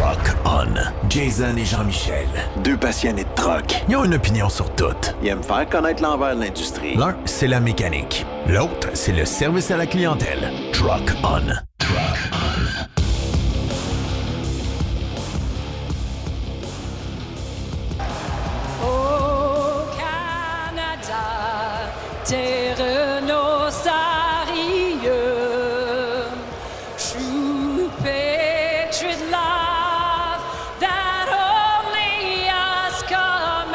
Truck On. Jason et Jean-Michel, deux passionnés de truck. Ils ont une opinion sur tout. Ils aiment faire connaître l'envers de l'industrie. L'un, c'est la mécanique. L'autre, c'est le service à la clientèle. Truck On. Truck On. Au Canada, terre nostarieux, true patriot love that only us command.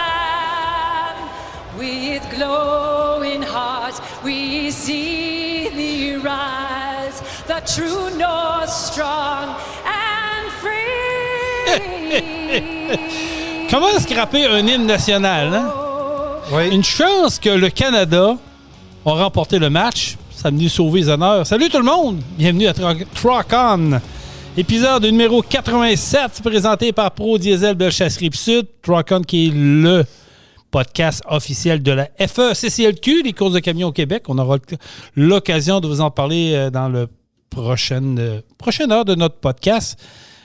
With glowing hearts we see thee rise, the true North strong and free. Comment scraper un hymne national, hein? Oui. Une chance que le Canada a remporté le match. Ça a venu sauver les honneurs. Salut tout le monde! Bienvenue à Truck On. Épisode numéro 87, présenté par Pro Diesel Bellechasse-Rive-Sud. Truck On qui est le podcast officiel de la FECCLQ, les courses de camions au Québec. On aura l'occasion de vous en parler dans le prochaine heure de notre podcast.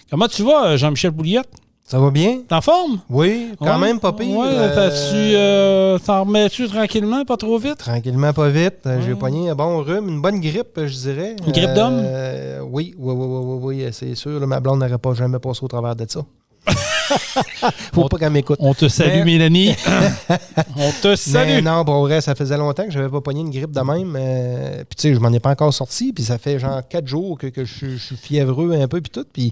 Comment tu vas, Jean-Michel Bouliette? Ça va bien? T'es en forme? Oui, quand même pas pire. Ouais, t'en remets-tu tranquillement, pas trop vite? Tranquillement, pas vite. J'ai pogné un bon rhume, une bonne grippe, je dirais. Une grippe d'homme? Oui, c'est sûr. Là, ma blonde n'aurait pas jamais passé au travers de ça. Faut pas qu'elle m'écoute. On te salue, Mélanie. On te salue. Mais non, pour vrai, ça faisait longtemps que j'avais pas pogné une grippe de même. Puis tu sais, je m'en ai pas encore sorti. Puis ça fait genre 4 jours que je suis fiévreux un peu puis tout. Puis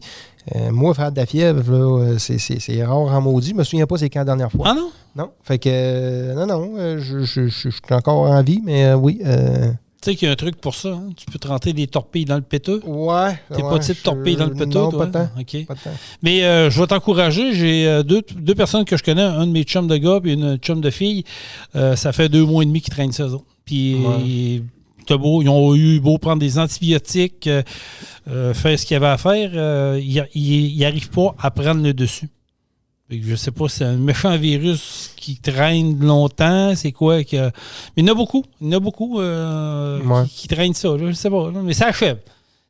moi, faire de la fièvre, là, c'est rare en maudit. Je me souviens pas c'est quand la dernière fois. Ah non? Non. Fait que je suis encore en vie, mais oui. Tu sais qu'il y a un truc pour ça. Hein? Tu peux te rentrer des torpilles dans le péteux. Ouais. T'es pas type torpille dans le péteux, non, toi? pas tant. OK. Pas tant. Mais je vais t'encourager. J'ai deux personnes que je connais, un de mes chums de gars et une chum de fille. Ça fait 2 mois et demi qu'ils traînent ça. Puis ils ont eu beau prendre des antibiotiques, faire ce qu'il y avait à faire. Ils n'arrivent pas à prendre le dessus. Je sais pas si c'est un méchant virus qui traîne longtemps, c'est quoi que... Mais il y en a beaucoup qui traînent ça, là, je sais pas. Là. Mais ça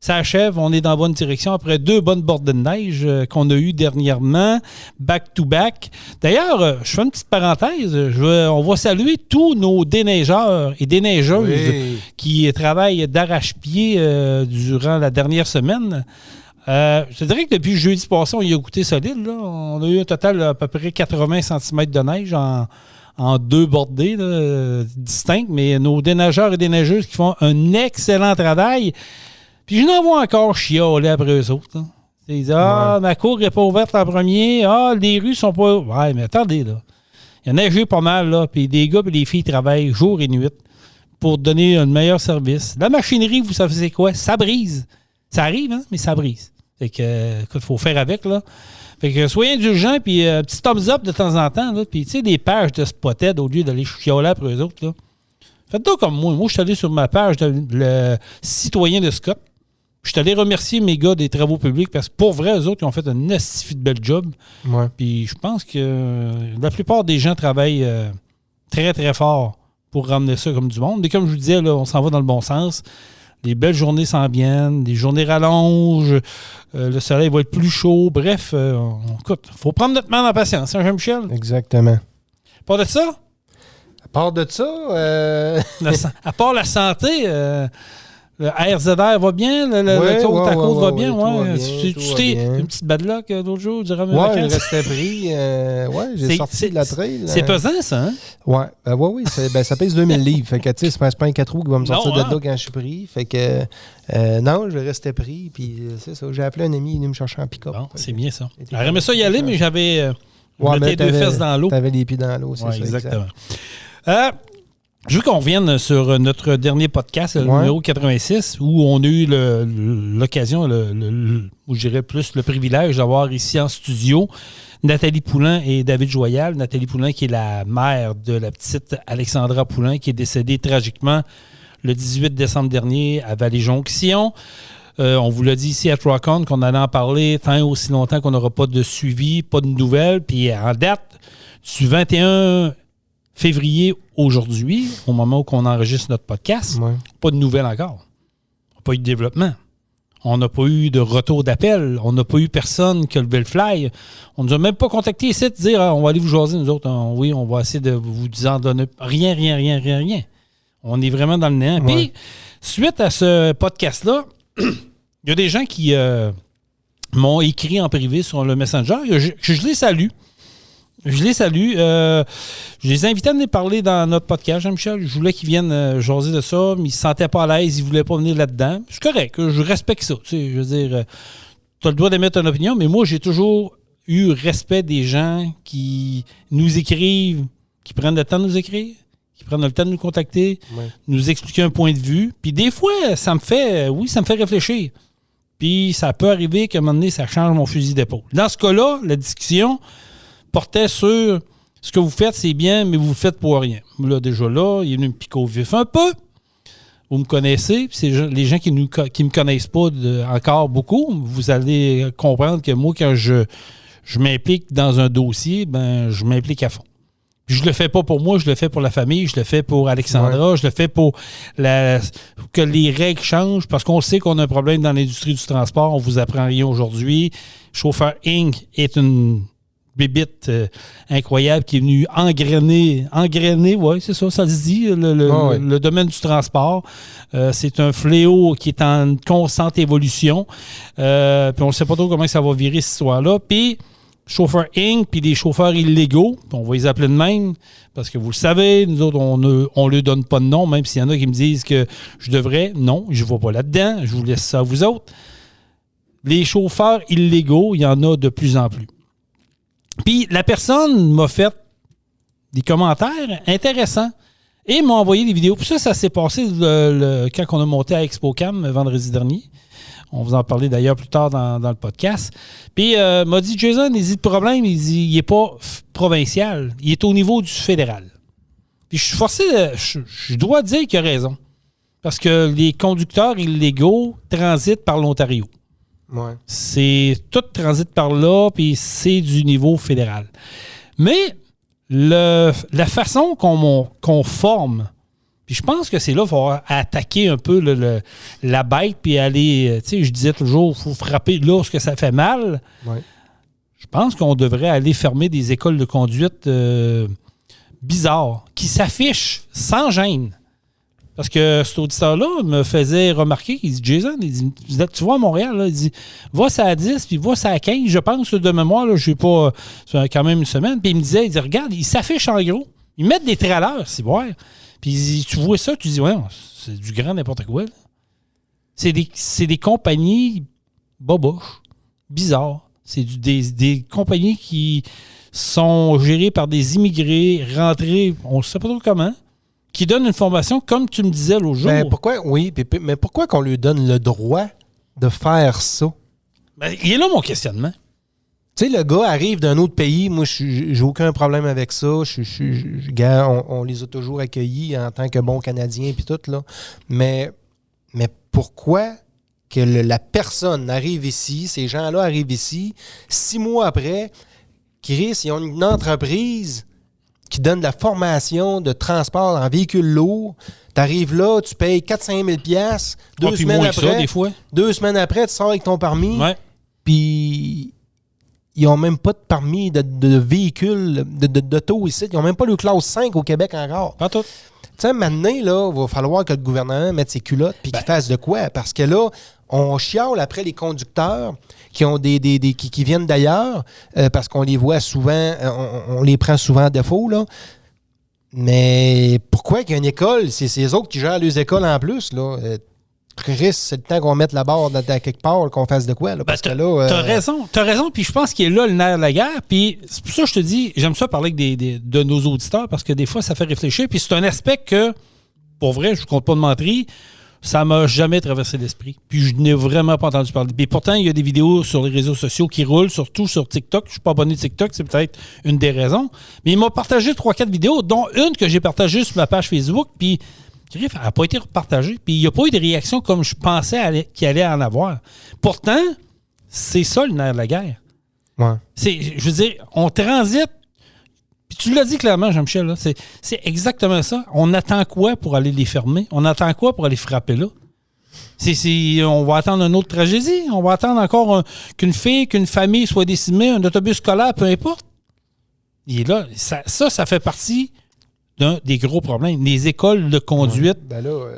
achève, on est dans la bonne direction après 2 bonnes bordées de neige qu'on a eues dernièrement, back-to-back. D'ailleurs, je fais une petite parenthèse, on va saluer tous nos déneigeurs et déneigeuses qui travaillent d'arrache-pied durant la dernière semaine. Je te dirais que depuis jeudi passé, on y a goûté solide. Là. On a eu un total à peu près 80 cm de neige en 2 bordées distinctes, mais nos déneigeurs et déneigeuses qui font un excellent travail. Puis je n'en vois encore chialer après eux autres. Hein. Ils disent ma cour n'est pas ouverte en premier. Les rues sont pas... Ouais, mais attendez, là. Il y a neigé pas mal, là. Puis des gars et des filles travaillent jour et nuit pour donner un meilleur service. La machinerie, vous savez c'est quoi? Ça brise. Ça arrive, hein, mais ça brise. Fait que, écoute, faut faire avec, là. Fait que soyez indulgents, puis un petit thumbs up de temps en temps, là. Puis, tu sais, des pages de Spotted, au lieu d'aller chialer après eux autres, là. Faites-le comme moi. Moi, je suis allé sur ma page de le citoyen de Scott. Je suis allé remercier mes gars des travaux publics, parce que pour vrai, eux autres, ils ont fait un estifi de bel job. Ouais. Puis, je pense que la plupart des gens travaillent très, très fort pour ramener ça comme du monde. Mais comme je vous disais, là, on s'en va dans le bon sens. Les belles journées s'en viennent, les journées rallongent, le soleil va être plus chaud. Bref, écoute, il faut prendre notre mal en patience, hein, Jean-Michel? Exactement. Pas de ça? À part de ça... à part la santé, le RZR va bien? Le côte à côte va bien? Tu t'es une petite bad luck l'autre jour durant mes vacances? Ouais, je restais pris. J'ai sorti de la trail. C'est pesant, ça, hein? Ouais. Oui. Ça pèse 2000 livres. Fait que, tu sais, c'est pas un 4 roues qui va me sortir de là quand je suis pris. Fait que, non, je restais pris. Puis, c'est ça. J'ai appelé un ami, il est venu me chercher en pick-up. Bon, c'est bien ça. J'aurais aimé ça y aller, mais j'avais mais 2 fesses dans l'eau. T'avais les pieds dans l'eau, c'est ça. Exactement. Je veux qu'on revienne sur notre dernier podcast, le numéro 86, où on a eu l'occasion, ou je dirais plus le privilège d'avoir ici en studio Nathalie Poulain et David Joyal. Nathalie Poulain qui est la mère de la petite Alexandra Poulain qui est décédée tragiquement le 18 décembre dernier à Vallée-Jonction. On vous l'a dit ici à Truck On qu'on allait en parler tant et aussi longtemps qu'on n'aura pas de suivi, pas de nouvelles. Puis en date du 21 février aujourd'hui, au moment où on enregistre notre podcast, pas de nouvelles encore. Pas eu de développement. On n'a pas eu de retour d'appel. On n'a pas eu personne qui a levé le fly. On ne nous a même pas contacté ici de dire on va aller vous jaser, nous autres. Oui, on va essayer de vous en donner rien. On est vraiment dans le néant. Ouais. Puis, suite à ce podcast-là, il y a des gens qui m'ont écrit en privé sur le Messenger. Je les salue. Je les ai invités à venir parler dans notre podcast, Jean-Michel. Je voulais qu'ils viennent jaser de ça, mais ils ne se sentaient pas à l'aise, ils ne voulaient pas venir là-dedans. C'est correct, je respecte ça. Tu sais, je veux dire, tu as le droit d'émettre une opinion, mais moi, j'ai toujours eu respect des gens qui nous écrivent, qui prennent le temps de nous écrire, qui prennent le temps de nous contacter, nous expliquer un point de vue. Puis des fois, ça me fait réfléchir. Puis ça peut arriver qu'à un moment donné, ça change mon fusil d'épaule. Dans ce cas-là, la discussion portait sur ce que vous faites, c'est bien, mais vous le faites pour rien. Là, déjà là, il est venu me piquer au vif un peu. Vous me connaissez, puis c'est les gens qui ne me connaissent pas encore beaucoup, vous allez comprendre que moi, quand je m'implique dans un dossier, ben je m'implique à fond. Puis je le fais pas pour moi, je le fais pour la famille, je le fais pour Alexandra, je le fais pour que les règles changent, parce qu'on sait qu'on a un problème dans l'industrie du transport, on vous apprend rien aujourd'hui. Chauffeur Inc. est une bébite incroyable qui est venue engrainer, oui, c'est ça se dit, le domaine du transport. C'est un fléau qui est en constante évolution. Puis on ne sait pas trop comment ça va virer, cette histoire-là. Puis, Chauffeur Inc., puis les chauffeurs illégaux, on va les appeler de même, parce que vous le savez, nous autres, on ne leur donne pas de nom, même s'il y en a qui me disent que je devrais. Non, je ne vais pas là-dedans. Je vous laisse ça à vous autres. Les chauffeurs illégaux, il y en a de plus en plus. Puis la personne m'a fait des commentaires intéressants et m'a envoyé des vidéos. Puis ça s'est passé quand on a monté à ExpoCam vendredi dernier. On vous en parlait d'ailleurs plus tard dans le podcast. Puis m'a dit, Jason, il dit, le problème, il n'est pas provincial, il est au niveau du fédéral. Puis je suis forcé, je dois dire qu'il a raison. Parce que les conducteurs illégaux transitent par l'Ontario. Ouais. C'est tout transit par là, puis c'est du niveau fédéral. Mais la façon qu'on forme, puis je pense que c'est là qu'il faut attaquer un peu la bête, puis aller, tu sais, je disais toujours, il faut frapper lorsque ça fait mal. Ouais. Je pense qu'on devrait aller fermer des écoles de conduite bizarres, qui s'affichent sans gêne. Parce que cet auditeur-là me faisait remarquer, il dit, Jason, il dit, tu vois à Montréal, là, il dit, va ça à 10, puis va ça à 15, je pense, de mémoire, là, je sais pas, c'est quand même une semaine, puis il me disait, il dit, regarde, ils s'affichent en gros, ils mettent des trailers, c'est vrai. Puis il dit, tu vois ça, tu dis, ouais, c'est du grand n'importe quoi, là. C'est des compagnies boboches, bizarres. C'est des compagnies qui sont gérées par des immigrés rentrés, on ne sait pas trop comment, qui donnent une formation, comme tu me disais l'autre jour. Mais pourquoi qu'on lui donne le droit de faire ça? Ben, il est là mon questionnement. Tu sais, le gars arrive d'un autre pays. Moi, j'ai aucun problème avec ça. On les a toujours accueillis en tant que bons Canadiens puis tout, là. Mais pourquoi que la personne arrive ici, ces gens-là arrivent ici, 6 mois après, Chris, ils ont une entreprise qui donne de la formation de transport en véhicule lourd. Tu arrives là, tu payes 4-5 000 $. 2 semaines après, ça, des fois. 2 semaines après, tu sors avec ton permis. Ouais. Puis ils n'ont même pas de permis de véhicule, d'auto ici. Ils n'ont même pas le classe 5 au Québec encore. Pas tout. Tu sais, maintenant, là, il va falloir que le gouvernement mette ses culottes puis qu'il fasse de quoi. Parce que là, on chiale après les conducteurs qui ont qui viennent d'ailleurs, parce qu'on les voit souvent, on les prend souvent à défaut, là. Mais pourquoi qu'il y a une école? C'est ces autres qui gèrent les écoles en plus, là. Chris, c'est le temps qu'on mette la barre dans quelque part, qu'on fasse de quoi, là. Parce que là... T'as raison, puis je pense qu'il est là le nerf de la guerre, puis c'est pour ça que je te dis, j'aime ça parler avec de nos auditeurs, parce que des fois, ça fait réfléchir, puis c'est un aspect que, pour vrai, je ne compte pas de mentir, ça m'a jamais traversé l'esprit. Puis je n'ai vraiment pas entendu parler. Puis pourtant, il y a des vidéos sur les réseaux sociaux qui roulent, surtout sur TikTok. Je ne suis pas abonné de TikTok, c'est peut-être une des raisons. Mais il m'a partagé 3-4 vidéos, dont une que j'ai partagée sur ma page Facebook, puis elle n'a pas été repartagée. Puis il n'y a pas eu de réaction comme je pensais qu'il allait en avoir. Pourtant, c'est ça le nerf de la guerre. Ouais. Je veux dire, on transite. Puis tu l'as dit clairement, Jean-Michel, là, c'est exactement ça. On attend quoi pour aller les fermer? On attend quoi pour aller frapper là? On va attendre une autre tragédie. On va attendre encore qu'une famille soit décimée, un autobus scolaire, peu importe. Et là, ça fait partie d'un des gros problèmes. Les écoles de conduite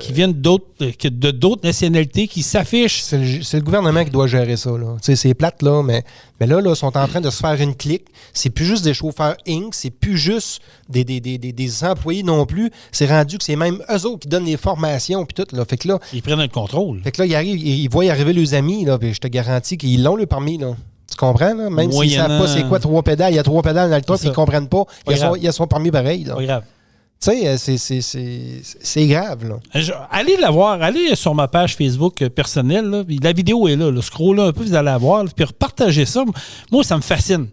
qui viennent de d'autres nationalités qui s'affichent. C'est le gouvernement qui doit gérer ça. Là. C'est plate, là, mais là, ils sont en train de se faire une clique. C'est plus juste des chauffeurs Inc., c'est plus juste des employés non plus. C'est rendu que c'est même eux autres qui donnent les formations puis tout. Là. Fait que là, ils prennent le contrôle. Fait que là, ils voient arriver leurs amis, là, puis je te garantis qu'ils l'ont le permis, là. Tu comprends, là? Même s'ils ne savent pas c'est quoi 3 pédales, il y a 3 pédales dans le truck, ils ne comprennent pas. Il y a son permis pareil. Là. Pas grave. Tu sais, c'est grave, là. Allez la voir, allez sur ma page Facebook personnelle, là, la vidéo est là, scrollez un peu, vous allez la voir, puis repartagez ça. Moi, ça me fascine.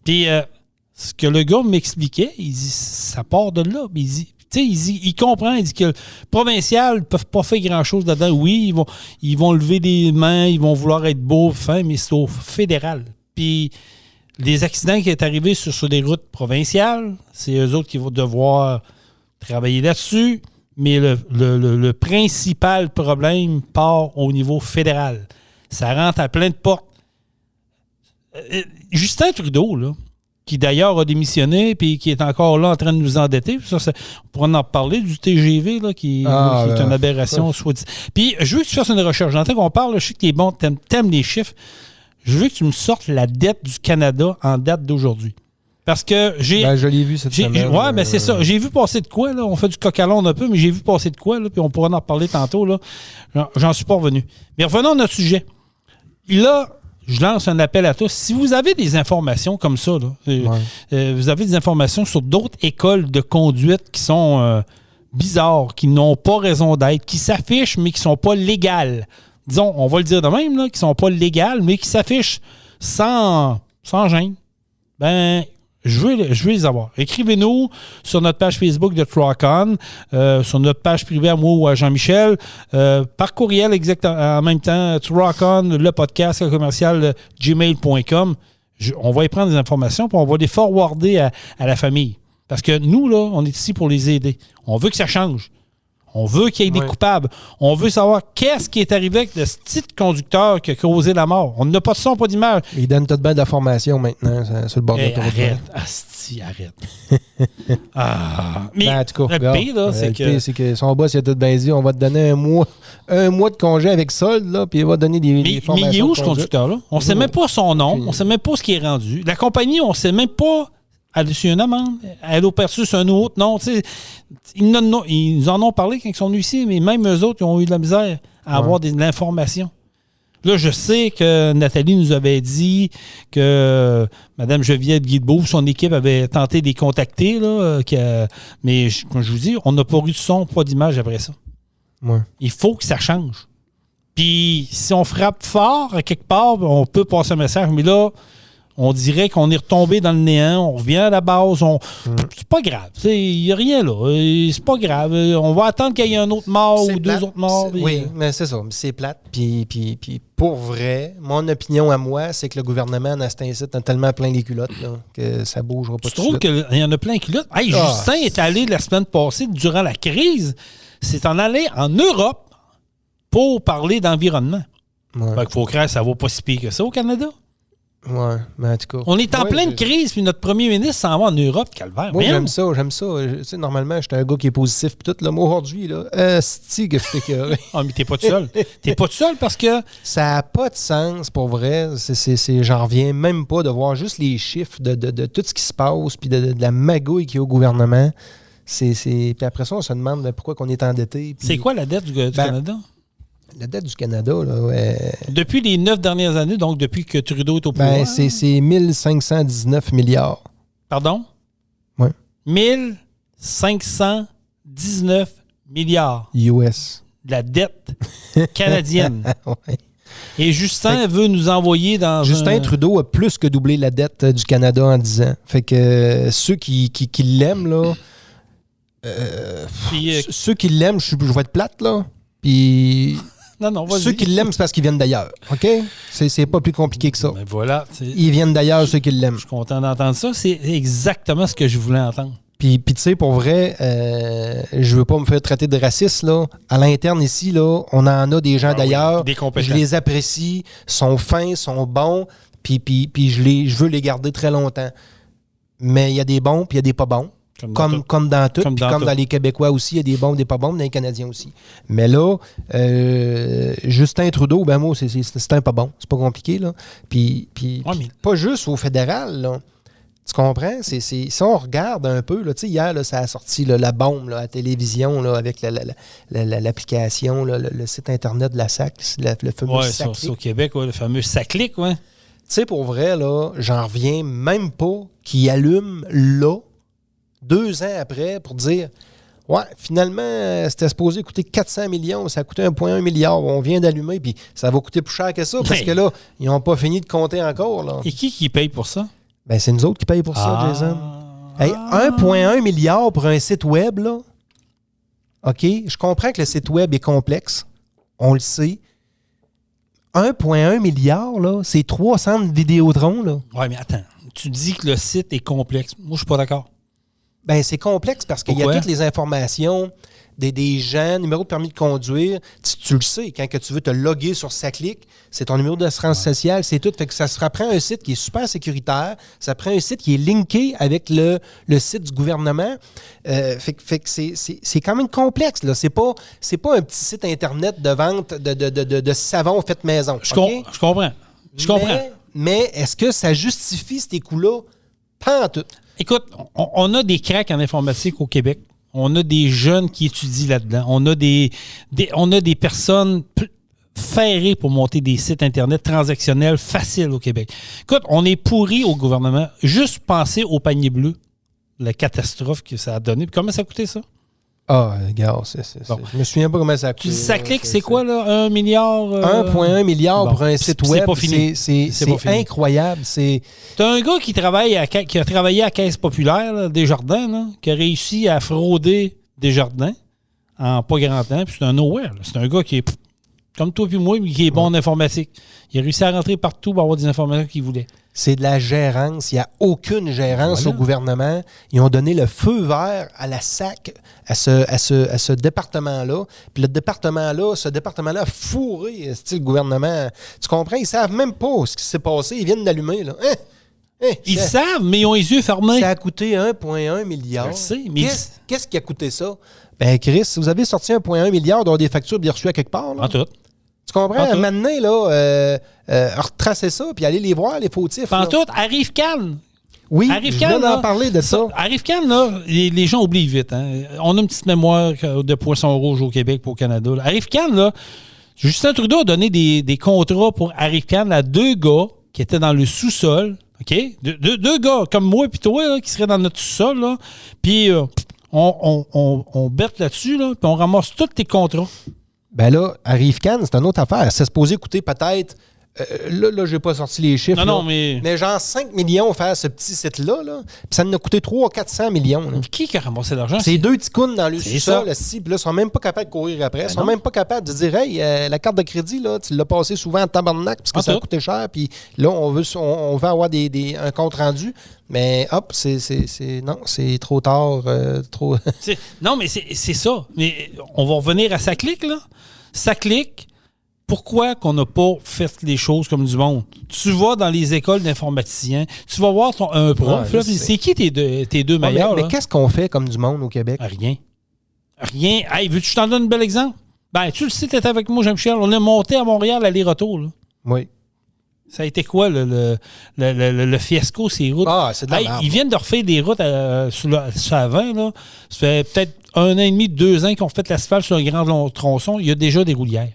Puis, ce que le gars m'expliquait, il dit, ça part de là. Il dit, il comprend, il dit que le provincial ne peuvent pas faire grand-chose là-dedans. Oui, ils vont lever des mains, ils vont vouloir être beaux, fins, mais c'est au fédéral. Puis, les accidents qui sont arrivés sur des routes provinciales, c'est eux autres qui vont devoir travailler là-dessus, mais le principal problème part au niveau fédéral. Ça rentre à plein de portes. Justin Trudeau, là, qui d'ailleurs a démissionné puis qui est encore là en train de nous endetter, ça, on pourra en parler du TGV, là, qui est une aberration. Puis je veux que tu fasses une recherche. J'entends qu'on parle, là, je sais que t'es bon, t'aimes les chiffres. Je veux que tu me sortes la dette du Canada en date d'aujourd'hui. Parce que je l'ai vu cette semaine. Oui, mais c'est ça. J'ai vu passer de quoi, là. On fait du coq à l'âne un peu, mais j'ai vu passer de quoi, là, puis on pourra en reparler tantôt, là. J'en suis pas revenu. Mais revenons à notre sujet. Là, je lance un appel à tous. Si vous avez des informations comme ça, là, vous avez des informations sur d'autres écoles de conduite qui sont bizarres, qui n'ont pas raison d'être, qui s'affichent, mais qui ne sont pas légales. Disons, on va le dire de même, là, qui ne sont pas légales, mais qui s'affichent sans gêne, ben, je veux les avoir. Écrivez-nous sur notre page Facebook de Truck On, sur notre page privée à moi ou à Jean-Michel, par courriel en même temps, Truck On, le podcast, le commercial, gmail.com. On va y prendre des informations puis on va les forwarder à la famille. Parce que nous, là, on est ici pour les aider. On veut que ça change. On veut qu'il y ait des coupables. On veut savoir qu'est-ce qui est arrivé avec le petit conducteur qui a causé la mort. On n'a pas de son, pas d'image. Il donne tout de bien de la formation maintenant sur le bord de l'autoroute. Arrête. Asti, arrête. Mais en tout cas, le pire, là, c'est que son boss, il a tout bien dit, on va te donner un mois de congé avec solde, là, puis il va donner des formations. Mais il est où, ce conducteur-là? On ne sait même pas son nom. On ne sait même pas ce qui est rendu. La compagnie, on ne sait même pas... Elle a reçu une amende. Elle a perçu un autre nom. Ils nous en ont parlé quand ils sont venus ici, mais même eux autres, ils ont eu de la misère à avoir de l'information. Là, je sais que Nathalie nous avait dit que Mme Geneviève Guilbeault, son équipe avait tenté de les contacter, là, mais comme je vous dis, on n'a pas eu de son, pas d'image après ça. Ouais. Il faut que ça change. Puis, si on frappe fort à quelque part, on peut passer un message, mais là, on dirait qu'on est retombé dans le néant, on revient à la base. C'est pas grave. Il n'y a rien là. C'est pas grave. On va attendre qu'il y ait un autre mort ou deux autres morts. Oui, mais c'est ça. C'est plate. Puis pour vrai, mon opinion à moi, c'est que le gouvernement, dans cet incite, a tellement plein les culottes là, que ça ne bougera pas. Tu trouves qu'il y en a plein les culottes? Hey, Justin est allé la semaine passée, durant la crise, c'est en aller en Europe pour parler d'environnement. Ouais. Il faut croire que ça ne va pas si pire que ça au Canada. Oui, mais en tout cas. On est en pleine crise, puis notre premier ministre s'en va en Europe, calvaire. Moi, j'aime ça. Tu sais, normalement, j'étais un gars qui est positif, puis tout. Là, moi, aujourd'hui, là, c'est que je suis écœuré. Ah, mais t'es pas tout seul. T'es pas tout seul parce que... Ça n'a pas de sens, pour vrai. J'en reviens même pas de voir juste les chiffres de tout ce qui se passe, puis de la magouille qu'il y a au gouvernement. Puis après ça, on se demande pourquoi on est endetté. Puis... C'est quoi la dette du Canada? La dette du Canada, là, depuis les 9 dernières années, donc depuis que Trudeau est au pouvoir. C'est 1519 milliards. Pardon? Oui. 1519 milliards. US. De la dette canadienne. Ouais. Et Justin veut nous envoyer dans Justin Trudeau a plus que doublé la dette du Canada en 10 ans. Fait que ceux qui l'aiment, là... ceux qui l'aiment, je vais être plate, là. Puis... Non, vas-y. Ceux qui l'aiment, c'est parce qu'ils viennent d'ailleurs. OK? C'est pas plus compliqué que ça. Mais voilà. Ils viennent d'ailleurs, ceux qui l'aiment. Je suis content d'entendre ça. C'est exactement ce que je voulais entendre. Puis tu sais, pour vrai, je veux pas me faire traiter de raciste, là. À l'interne ici, là, on en a des gens d'ailleurs. des compétents. Je les apprécie, sont fins, sont bons, puis je veux les garder très longtemps. Mais il y a des bons, puis il y a des pas bons. Comme dans tout, puis comme dans les Québécois aussi, il y a des bons, des pas bons, mais dans les Canadiens aussi. Mais là, Justin Trudeau, ben moi, c'est un pas bon. C'est pas compliqué, là. Puis pas juste au fédéral, là. Tu comprends? Si on regarde un peu, là, hier, là, ça a sorti là, la bombe là, à la télévision là, avec l'application, là, le site Internet de la SAC, le fameux SACLIC. C'est au Québec, le fameux SACLIC, ouais. Tu sais, pour vrai, là, j'en reviens même pas qu'ils allument là, 2 ans après, pour dire « Ouais, finalement, c'était supposé coûter 400 millions, ça a coûté 1,1 milliard. On vient d'allumer, puis ça va coûter plus cher que ça, parce que là, ils n'ont pas fini de compter encore. » là. Et qui paye pour ça? Ben, c'est nous autres qui payent pour ça, Jason. Hey, 1,1 milliard pour un site web, là. OK? Je comprends que le site web est complexe. On le sait. 1,1 milliard, là, c'est 300 Vidéotron, là. Oui, mais attends. Tu dis que le site est complexe. Moi, je suis pas d'accord. Ben, c'est complexe parce qu'il y a toutes les informations des gens, numéro de permis de conduire. Tu le sais, quand que tu veux te loguer sur SACLIC, c'est ton numéro d'assurance sociale, c'est tout. Fait que ça se prend un site qui est super sécuritaire, ça prend un site qui est linké avec le site du gouvernement. Fait que c'est quand même complexe, là. C'est pas un petit site Internet de vente de savon fait maison. Je comprends. Mais est-ce que ça justifie ces coûts-là? Pas en tout. Écoute, on a des cracks en informatique au Québec. On a des jeunes qui étudient là-dedans. On a des personnes ferrées pour monter des sites Internet transactionnels faciles au Québec. Écoute, on est pourri au gouvernement. Juste penser au panier bleu, la catastrophe que ça a donné. Puis comment ça a coûté ça? Ah, regarde, bon. Je me souviens pas comment ça a coûté. Tu dis SACLIC, c'est quoi, là? 1 milliard? 1,1 milliard pour un site web. C'est pas fini. C'est incroyable. T'as un gars qui a travaillé à Caisse populaire, là, Desjardins, là, qui a réussi à frauder Desjardins en pas grand temps. Puis c'est un nowhere. Là. C'est un gars qui est comme toi puis moi, mais qui est bon en informatique. Il a réussi à rentrer partout pour avoir des informations qu'il voulait. C'est de la gérance. Il n'y a aucune gérance au gouvernement. Ils ont donné le feu vert à la SAC, à ce département-là. Puis ce département-là a fourré le gouvernement. Tu comprends? Ils ne savent même pas ce qui s'est passé. Ils viennent d'allumer. Là. Ils savent, mais ils ont les yeux fermés. Ça a coûté 1,1 milliard. Je sais, mais Qu'est-ce qui a coûté ça? Ben Chris, si vous avez sorti 1,1 milliard d'avoir des factures bien reçues à quelque part. Là, en tout. Tu comprends? Maintenant, là, retracer ça puis aller les voir, les fautifs. En tout, Arrive Cannes. Oui, je viens d'en parler de ça. Arrive Cannes, là, les gens oublient vite. Hein. On a une petite mémoire de poisson rouge au Québec pour au Canada. Là. Arrive Cannes, là, Justin Trudeau a donné des contrats pour Arrive Cannes à 2 gars qui étaient dans le sous-sol. OK? Deux gars comme moi et toi là, qui seraient dans notre sous-sol. Là. Puis on bête là-dessus, là, puis on ramasse tous tes contrats. Ben là, Arrive Cannes, c'est une autre affaire. C'est supposé coûter peut-être... là, j'ai pas sorti les chiffres. Non, mais genre 5 millions faire ce petit site-là. Là, puis ça nous a coûté 300-400 millions. Là. Qui a ramassé l'argent? C'est 2 petits counes dans le sous-sol. Puis là, ils sont même pas capables de courir après. Ils sont même pas capables de dire « Hey, la carte de crédit, là, tu l'as passée souvent en tabarnak parce que ça a coûté cher. Puis là, on veut avoir un compte rendu. » Mais hop, c'est trop tard. Trop... Non, mais c'est ça. Mais on va revenir à SACLIC, là. SACLIC, pourquoi qu'on n'a pas fait les choses comme du monde? Tu vas dans les écoles d'informaticiens, tu vas voir un prof. Là, c'est qui tes deux meilleurs? Mais qu'est-ce qu'on fait comme du monde au Québec? Rien. Hey, veux-tu que je t'en donne un bel exemple? Ben, tu le sais, t'étais avec moi, Jean-Michel. On est monté à Montréal aller-retour. Là. Oui. Ça a été quoi, le fiasco, ces routes? Ah, c'est de la merde. Ils viennent de refaire des routes sur la 20, là. Ça fait peut-être 1 an et demi, 2 ans qu'ils ont fait l'asphalte sur un grand long tronçon. Il y a déjà des roulières.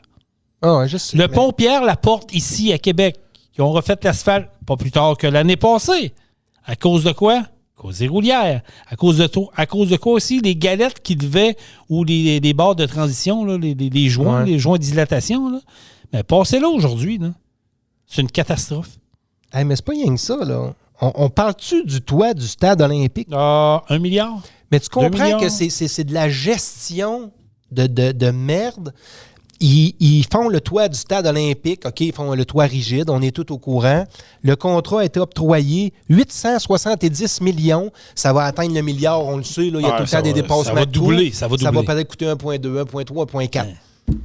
Ah, le pont Pierre-Laporte, ici, à Québec, ils ont refait l'asphalte pas plus tard que l'année passée. À cause de quoi? À cause des roulières. À cause de quoi aussi? Les galettes qui devaient, ou les barres de transition, là, les joints, les joints de dilatation. Là. Mais passez-là aujourd'hui, là. C'est une catastrophe. Hey, mais c'est pas rien que ça, là. On parle-tu du toit du stade olympique? 1 milliard. Mais tu comprends que c'est de la gestion de merde. Ils font le toit du stade olympique, OK, ils font le toit rigide, on est tout au courant. Le contrat a été octroyé 870 millions. Ça va atteindre le milliard, on le sait, là, il y a tout le temps des dépassements. Ça va doubler, ça va doubler. Ça va peut-être coûter 1,2, 1,3, 1,4.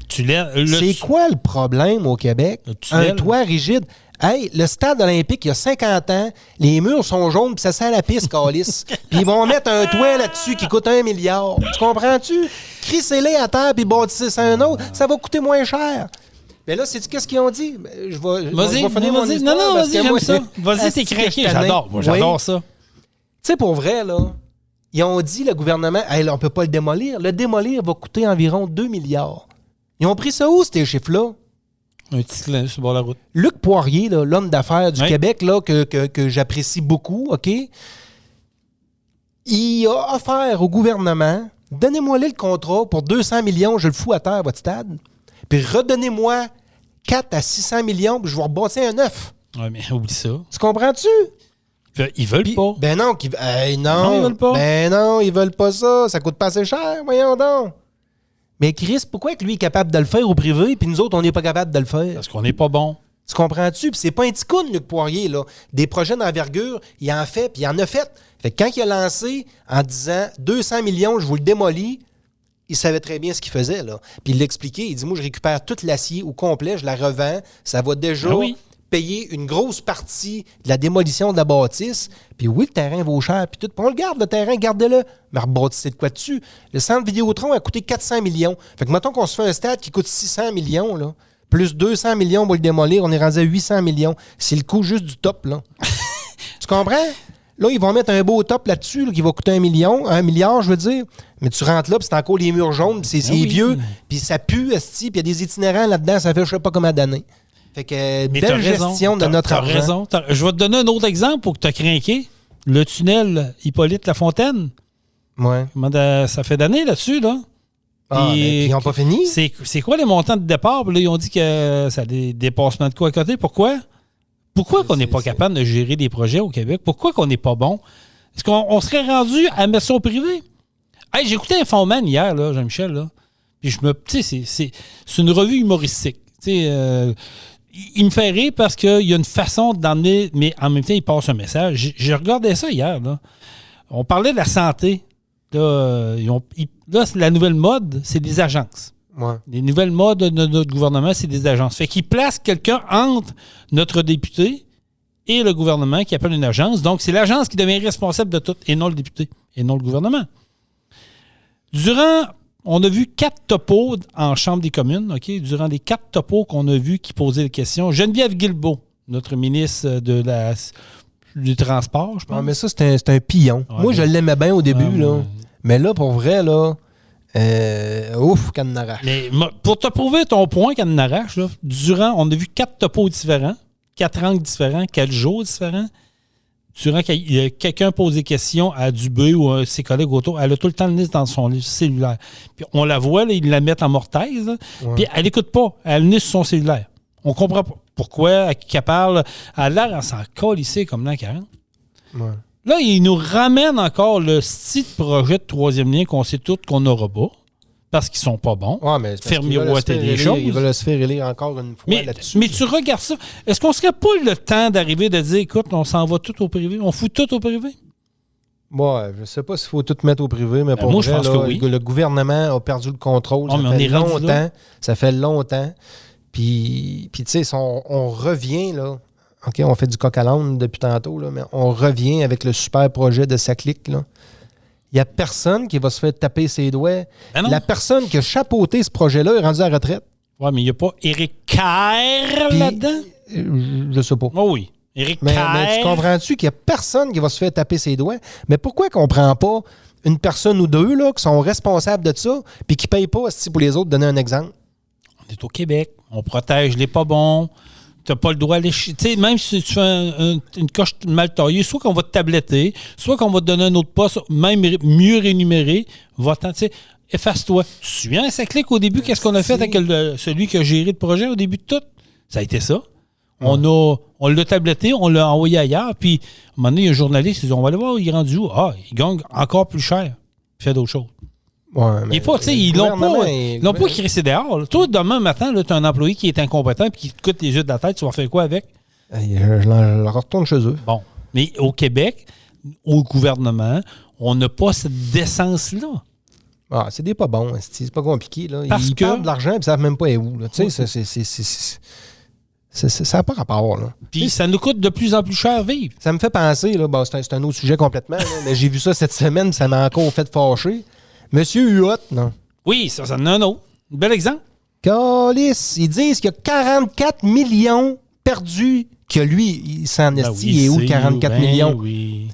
C'est quoi le problème au Québec? Un toit rigide. Hey, le stade olympique, il y a 50 ans, les murs sont jaunes, puis ça sent la pisse, calice. Puis ils vont mettre un toit là-dessus qui coûte 1 milliard. Tu comprends-tu? Crissez-les à terre, puis bâtissez un autre, ça va coûter moins cher. Mais là, sais-tu qu'est-ce qu'ils ont dit? Je vais finir mon histoire. Non, vas-y, j'aime ça. Vas-y, t'es craqué, j'adore. Moi, j'adore ça. Tu sais, pour vrai, là, ils ont dit, le gouvernement, hey, là, on peut pas le démolir. Le démolir va coûter environ 2 milliards. Ils ont pris ça où, ces chiffres-là? Un petit clin sur le bord de la route. Luc Poirier, là, l'homme d'affaires du Québec, là, que j'apprécie beaucoup, OK? Il a offert au gouvernement, donnez-moi le contrat pour 200 millions, je le fous à terre, votre stade. Puis redonnez-moi 4 à 600 millions, puis je vais rebâtir un neuf. Oui, mais oublie ça. Tu comprends-tu? Ils veulent pas. Ben non, non, ils veulent pas. Ben non, ils veulent pas ça. Ça coûte pas assez cher, voyons donc. Mais Chris, pourquoi que lui est capable de le faire au privé, puis nous autres, on n'est pas capable de le faire? Parce qu'on n'est pas bon. Tu comprends-tu? Puis c'est pas un petit coup de Luc Poirier, là. Des projets d'envergure, il en fait, puis il en a fait. Fait que quand il a lancé en disant 200 millions, je vous le démolis, il savait très bien ce qu'il faisait, là. Puis il l'expliquait, il dit, moi, je récupère tout l'acier au complet, je la revends, ça va déjà payer une grosse partie de la démolition de la bâtisse. Puis oui, le terrain vaut cher, puis tout. Puis on le garde, le terrain, gardez-le. Mais rebâtissez de quoi dessus? Le centre Vidéotron a coûté 400 millions. Fait que mettons qu'on se fait un stade qui coûte 600 millions, là, plus 200 millions pour le démolir, on est rendu à 800 millions. C'est le coût juste du top, là. Tu comprends? Là, ils vont mettre un beau top là-dessus, là, qui va coûter 1 milliard, je veux dire. Mais tu rentres là, puis c'est encore les murs jaunes, puis c'est vieux, puis ça pue, esti, puis il y a des itinérants là-dedans, ça fait je sais pas combien d'années. Fait que belle gestion de notre argent. Je vais te donner un autre exemple pour que tu as craqué. Le tunnel Hippolyte Lafontaine. Ouais. Ça fait d'années là-dessus, là. Mais ils n'ont pas fini. C'est quoi les montants de départ? Puis là, ils ont dit que ça a des dépassements de quoi à côté. Pourquoi? Pourquoi qu'on n'est pas capable de gérer des projets au Québec? Pourquoi qu'on n'est pas bon? Est-ce qu'on serait rendu à mettre ça au privé? Hey, j'ai écouté Infoman hier, là, Jean-Michel, là. Puis tu sais, c'est une revue humoristique. Tu sais, il me fait rire parce qu'il y a une façon d'emmener, mais en même temps, il passe un message. J'ai regardé ça hier, là. On parlait de la santé. Là, la nouvelle mode, c'est des agences. Ouais. Les nouvelles modes de notre gouvernement, c'est des agences. Fait qu'ils placent quelqu'un entre notre député et le gouvernement qui appelle une agence. Donc, c'est l'agence qui devient responsable de tout et non le député et non le gouvernement. On a vu 4 topos en Chambre des communes, OK? Durant les 4 topos qu'on a vus qui posaient des questions, Geneviève Guilbeault, notre ministre du Transport, je pense. Ah, mais ça, c'est un pillon. Ouais, moi, je l'aimais bien au début, là. Mais là, pour vrai, là, ouf, qu'elle n'arrache. Mais pour te prouver ton point qu'elle n'arrache, là, on a vu 4 topos différents, 4 angles différents, 4 jours différents. Durant quelqu'un pose des questions à Dubé ou à ses collègues autour, elle a tout le temps le nez dans son cellulaire. Puis on la voit, là, ils la mettent en mortaise, là, puis elle n'écoute pas, elle a le nez sur son cellulaire. On comprend pas pourquoi qu'elle parle. Elle a l'air, elle s'en colle ici comme l'an 40. Ouais. Là, ils nous ramènent encore le style projet de troisième lien qu'on sait tous qu'on n'aura pas. Parce qu'ils sont pas bons. Ouais, mais faire miroiter des choses. Ils veulent se faire élire encore une fois là-dessus. Mais tu regardes ça. Est-ce qu'on serait pas le temps d'arriver de dire, écoute, on s'en va tout au privé? On fout tout au privé? Ouais, je sais pas s'il faut tout mettre au privé, mais pour moi, vrai, je pense que oui. Le gouvernement a perdu le contrôle. Ça fait longtemps. Puis tu sais, on revient, là. OK, on fait du coq à l'âne depuis tantôt, là, mais on revient avec le super projet de Saclic, là. Il n'y a personne qui va se faire taper ses doigts. La personne qui a chapeauté ce projet-là est rendue à la retraite. Oui, mais il n'y a pas Éric Kerr là-dedans? Je sais pas. Oh oui, Éric Kerr. Mais tu comprends-tu qu'il n'y a personne qui va se faire taper ses doigts? Mais pourquoi qu'on ne prend pas une personne ou deux là, qui sont responsables de ça puis qui ne payent pas pour les autres? Donner un exemple. On est au Québec. On protège les pas bons. Tu n'as pas le droit d'aller... Tu sais, même si tu fais une coche mal taillée, soit qu'on va te tabletter, soit qu'on va te donner un autre poste, même mieux rémunéré, va-t'en, tu sais, efface-toi. Tu te souviens, ça clique au début, qu'est-ce qu'on a fait avec celui qui a géré le projet au début de tout? Ça a été ça. On l'a tabletté, on l'a envoyé ailleurs, puis à un moment donné, il y a un journaliste, il dit, on va aller voir, il est rendu où? Ah, il gagne encore plus cher. Il fait d'autres choses. Ouais, mais Il est pas, tu sais, ils l'ont pas crissé dehors. Là. Toi, demain matin, tu as un employé qui est incompétent et qui te coûte les yeux de la tête, tu vas faire quoi avec? Je leur retourne chez eux. Bon. Mais au Québec, au gouvernement, on n'a pas cette décence-là. Ah, c'est des pas bons, c'est pas compliqué. Là. Parce ils que... perdent de l'argent et ils ne savent même pas où. Tu sais, ça n'a pas rapport. Là. Puis ça nous coûte de plus en plus cher vivre. Ça me fait penser, là, bon, c'est un autre sujet complètement, là, mais j'ai vu ça cette semaine, ça m'a encore fait fâcher. Monsieur Huot, non? Oui, ça en a un autre. Un bel exemple. Calice, ils disent qu'il y a 44 millions perdus, que lui, il s'en estime, il est où, 44 millions? Oui.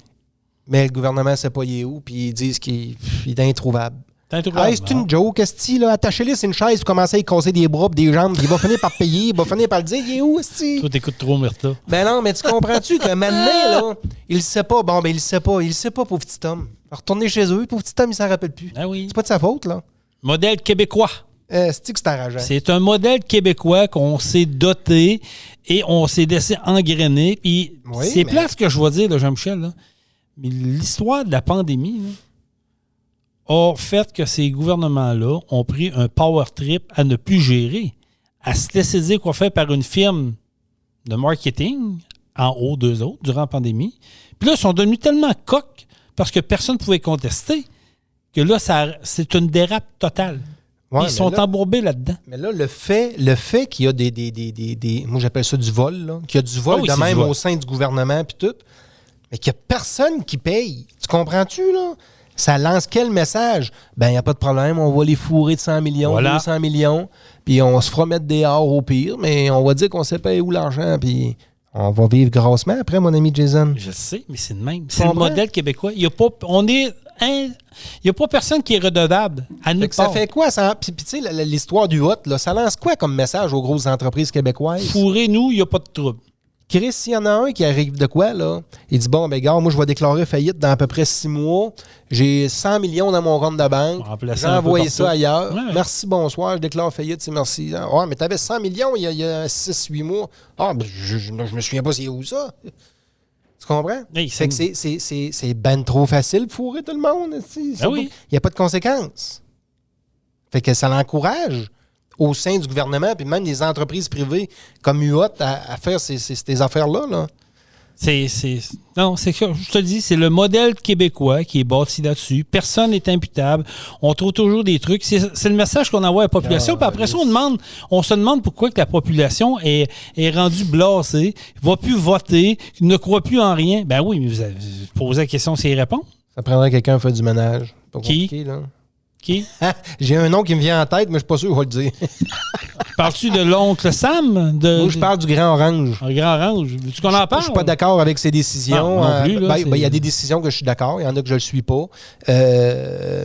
Mais le gouvernement ne sait pas il est où, puis ils disent qu'il est introuvable. Hey, c'est une joke, esti, là. Attachez-les sur une chaise pour commencer à y casser des bras et des jambes. Il va finir par payer, il va finir par le dire, il est où, esti? Toi, t'écoutes trop, Myrtha. Ben non, mais tu comprends-tu que maintenant, là, il le sait pas. Bon, ben il le sait pas, pauvre petit homme. Retourner chez eux, pauvre petit homme, il s'en rappelle plus. Ah oui. C'est pas de sa faute, là. Modèle québécois. C'est que c'est enrageant. C'est un modèle québécois qu'on s'est doté et on s'est laissé engrainer. Puis oui, c'est plate ce que je vais dire, là, Jean-Michel, là. Mais l'histoire de la pandémie, là, a fait que ces gouvernements-là ont pris un power trip à ne plus gérer, à se laisser dire quoi faire par une firme de marketing en haut d'eux autres durant la pandémie. Puis là, ils sont devenus tellement coques parce que personne ne pouvait contester que là, c'est une dérape totale. Ouais, ils sont embourbés là-dedans. Mais là, le fait qu'il y a des moi, j'appelle ça du vol, là, qu'il y a du vol de même au sein du gouvernement puis tout, mais qu'il n'y a personne qui paye. Tu comprends-tu, là? Ça lance quel message? Ben, il n'y a pas de problème, on va les fourrer de 100 millions, 200 millions, puis on se fera mettre des hors au pire, mais on va dire qu'on sait pas où l'argent, puis on va vivre grassement après, mon ami Jason. Je sais, mais c'est le même. C'est le modèle québécois. Il n'y a pas personne qui est redevable à nulle part. Ça fait quoi? Puis tu sais, l'histoire du Hot, là, ça lance quoi comme message aux grosses entreprises québécoises? Fourrez-nous, il n'y a pas de trouble. Chris, s'il y en a un qui arrive de quoi, là, il dit, bon, ben gars, moi, je vais déclarer faillite dans à peu près 6 mois. J'ai 100 millions dans mon compte de banque. J'ai envoyé ça ailleurs. Ouais. Merci, bonsoir, je déclare faillite, c'est merci. Ouais, mais t'avais 100 millions il y a 6-8 mois. Ah, ben, je me souviens pas c'est où ça. Tu comprends? Hey, fait que c'est ben trop facile de fourrer tout le monde. Il n'y a pas de conséquences. Fait que ça l'encourage au sein du gouvernement, puis même des entreprises privées comme UOT à faire ces affaires-là. Là. Non, c'est que je te dis, c'est le modèle québécois qui est bâti là-dessus. Personne n'est imputable. On trouve toujours des trucs. C'est le message qu'on envoie à la population. Puis après ça, on se demande pourquoi que la population est rendue blasée, ne va plus voter, ne croit plus en rien. Ben oui, mais vous avez posé la question, c'est y répondre. Ça prendrait quelqu'un qui fait du ménage. Pas compliqué, là. Qui? J'ai un nom qui me vient en tête, mais je suis pas sûr qu'on va le dire. Parles-tu de l'oncle Sam? Moi, je parle du Grand Orange. Le Grand Orange. Veux-tu qu'on en parle? Je suis pas d'accord avec ses décisions. Non plus, là, il y a des décisions que je suis d'accord. Il y en a que je le suis pas.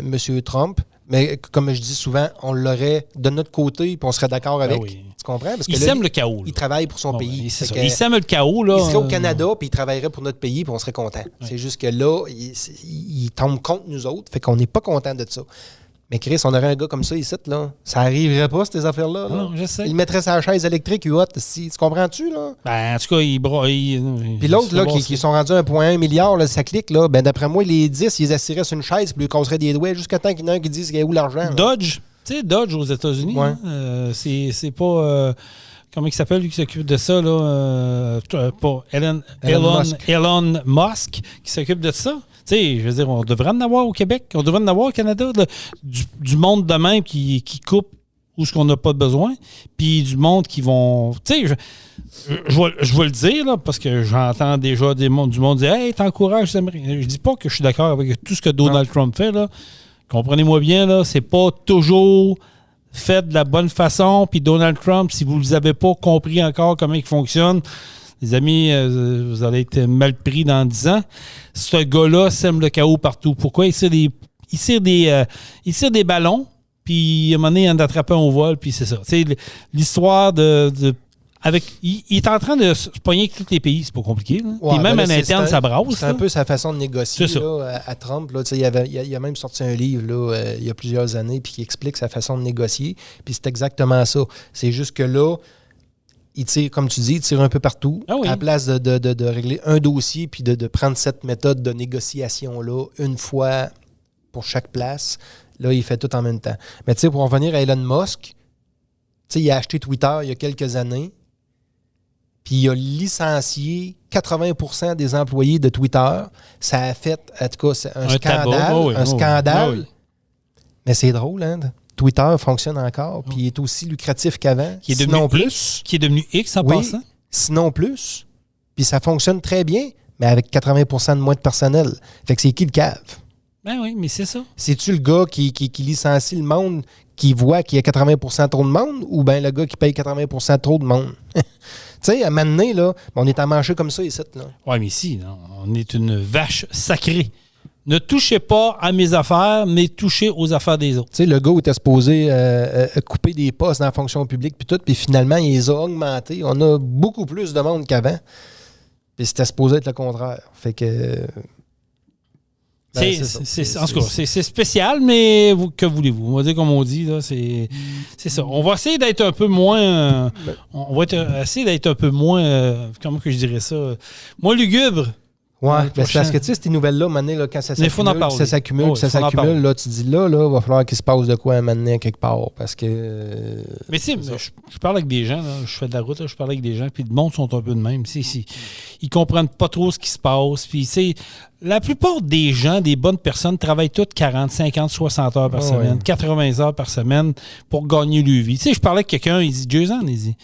Monsieur Trump. Mais comme je dis souvent, on l'aurait de notre côté et on serait d'accord avec. Oui. Tu comprends? Parce que il sème le chaos. Il travaille pour son pays. Il sème le chaos. Là, il serait au Canada puis il travaillerait pour notre pays puis on serait content. Ouais. C'est juste que là, il tombe contre nous autres. Fait qu'on n'est pas content de ça. Mais Chris, on aurait un gars comme ça ici, là. Ça arriverait pas, ces affaires-là. Là. Non, je sais. Il mettrait sa chaise électrique, tu comprends-tu, là? Ben, en tout cas, Puis l'autre, là, qui sont rendus à 1,1 milliard, là, ça clique, là. Ben, d'après moi, les 10, ils assiraient sur une chaise puis lui casseraient des doigts jusqu'à temps qu'il y en a un qui dise qu'il y a où l'argent. Dodge. Tu sais, Dodge aux États-Unis. Ouais. Hein, c'est pas. Comment il s'appelle, lui, qui s'occupe de ça, là? Pas Elon Musk qui s'occupe de ça. Tu sais, je veux dire, on devrait en avoir au Québec, on devrait en avoir au Canada, du monde de même qui coupe où ce qu'on n'a pas besoin, puis du monde qui vont... Tu sais, je vais le dire, là, parce que j'entends déjà du monde dire « Hey, t'encourages, je dis pas que je suis d'accord avec tout ce que Donald Trump fait, là. Comprenez-moi bien, là, c'est pas toujours fait de la bonne façon, puis Donald Trump, si vous n'avez pas compris encore comment il fonctionne, les amis, vous allez être mal pris dans 10 ans. Ce gars-là sème le chaos partout. Pourquoi? Il tire des ballons, puis à un moment donné, il en attrape un au vol, puis c'est ça. C'est l'histoire il est en train de se pogner avec tous les pays, c'est pas compliqué. Ouais, puis même à l'interne, ça brasse. C'est un peu sa façon de négocier là, à Trump. Là, il a même sorti un livre là, il y a plusieurs années puis qui explique sa façon de négocier. Puis c'est exactement ça. C'est juste que là, il tire, comme tu dis, il tire un peu partout. Ah oui. À la place de régler un dossier puis de prendre cette méthode de négociation-là une fois pour chaque place, Là, il fait tout en même temps. Mais tu sais, pour en revenir à Elon Musk, tu sais, il a acheté Twitter il y a quelques années, puis il a licencié 80% des employés de Twitter. Ça a fait, en tout cas, c'est un scandale. Scandale. Mais c'est drôle, hein? Twitter fonctionne encore, puis il est aussi lucratif qu'avant. Qui est devenu X en passant. Sinon plus. Puis ça fonctionne très bien, mais avec 80% de moins de personnel. Fait que c'est qui le cave? Ben oui, mais c'est ça. C'est-tu le gars qui licencie le monde, qui voit qu'il y a 80% trop de monde, ou bien le gars qui paye 80% trop de monde? Tu sais, à un moment donné, là, on est à manger comme ça ici. Oui, mais ici, non, on est une vache sacrée. Ne touchez pas à mes affaires, mais touchez aux affaires des autres. Tu sais, le gars était supposé couper des postes dans la fonction publique, puis tout, puis finalement, il les a augmentés. On a beaucoup plus de monde qu'avant. Puis c'était supposé être le contraire. Fait que... en tout cas, c'est spécial, mais que voulez-vous? On va dire comme on dit, là, c'est ça. On va essayer d'être un peu moins... essayer d'être un peu moins... comment que je dirais ça? Moins lugubre. Ouais, c'est parce que tu sais, ces nouvelles-là, maintenant, quand ça s'accumule, là, tu dis là, il va falloir qu'il se passe de quoi maintenant quelque part. Parce que. Mais si, je parle avec des gens, là, je fais de la route, là, je parle avec des gens, puis le monde sont un peu de même. Ils comprennent pas trop ce qui se passe. Puis, la plupart des gens, des bonnes personnes, travaillent toutes 40, 50, 60 heures par semaine, 80 heures par semaine pour gagner leur vie. Tu sais, je parlais avec quelqu'un, il dit Jason, il dit.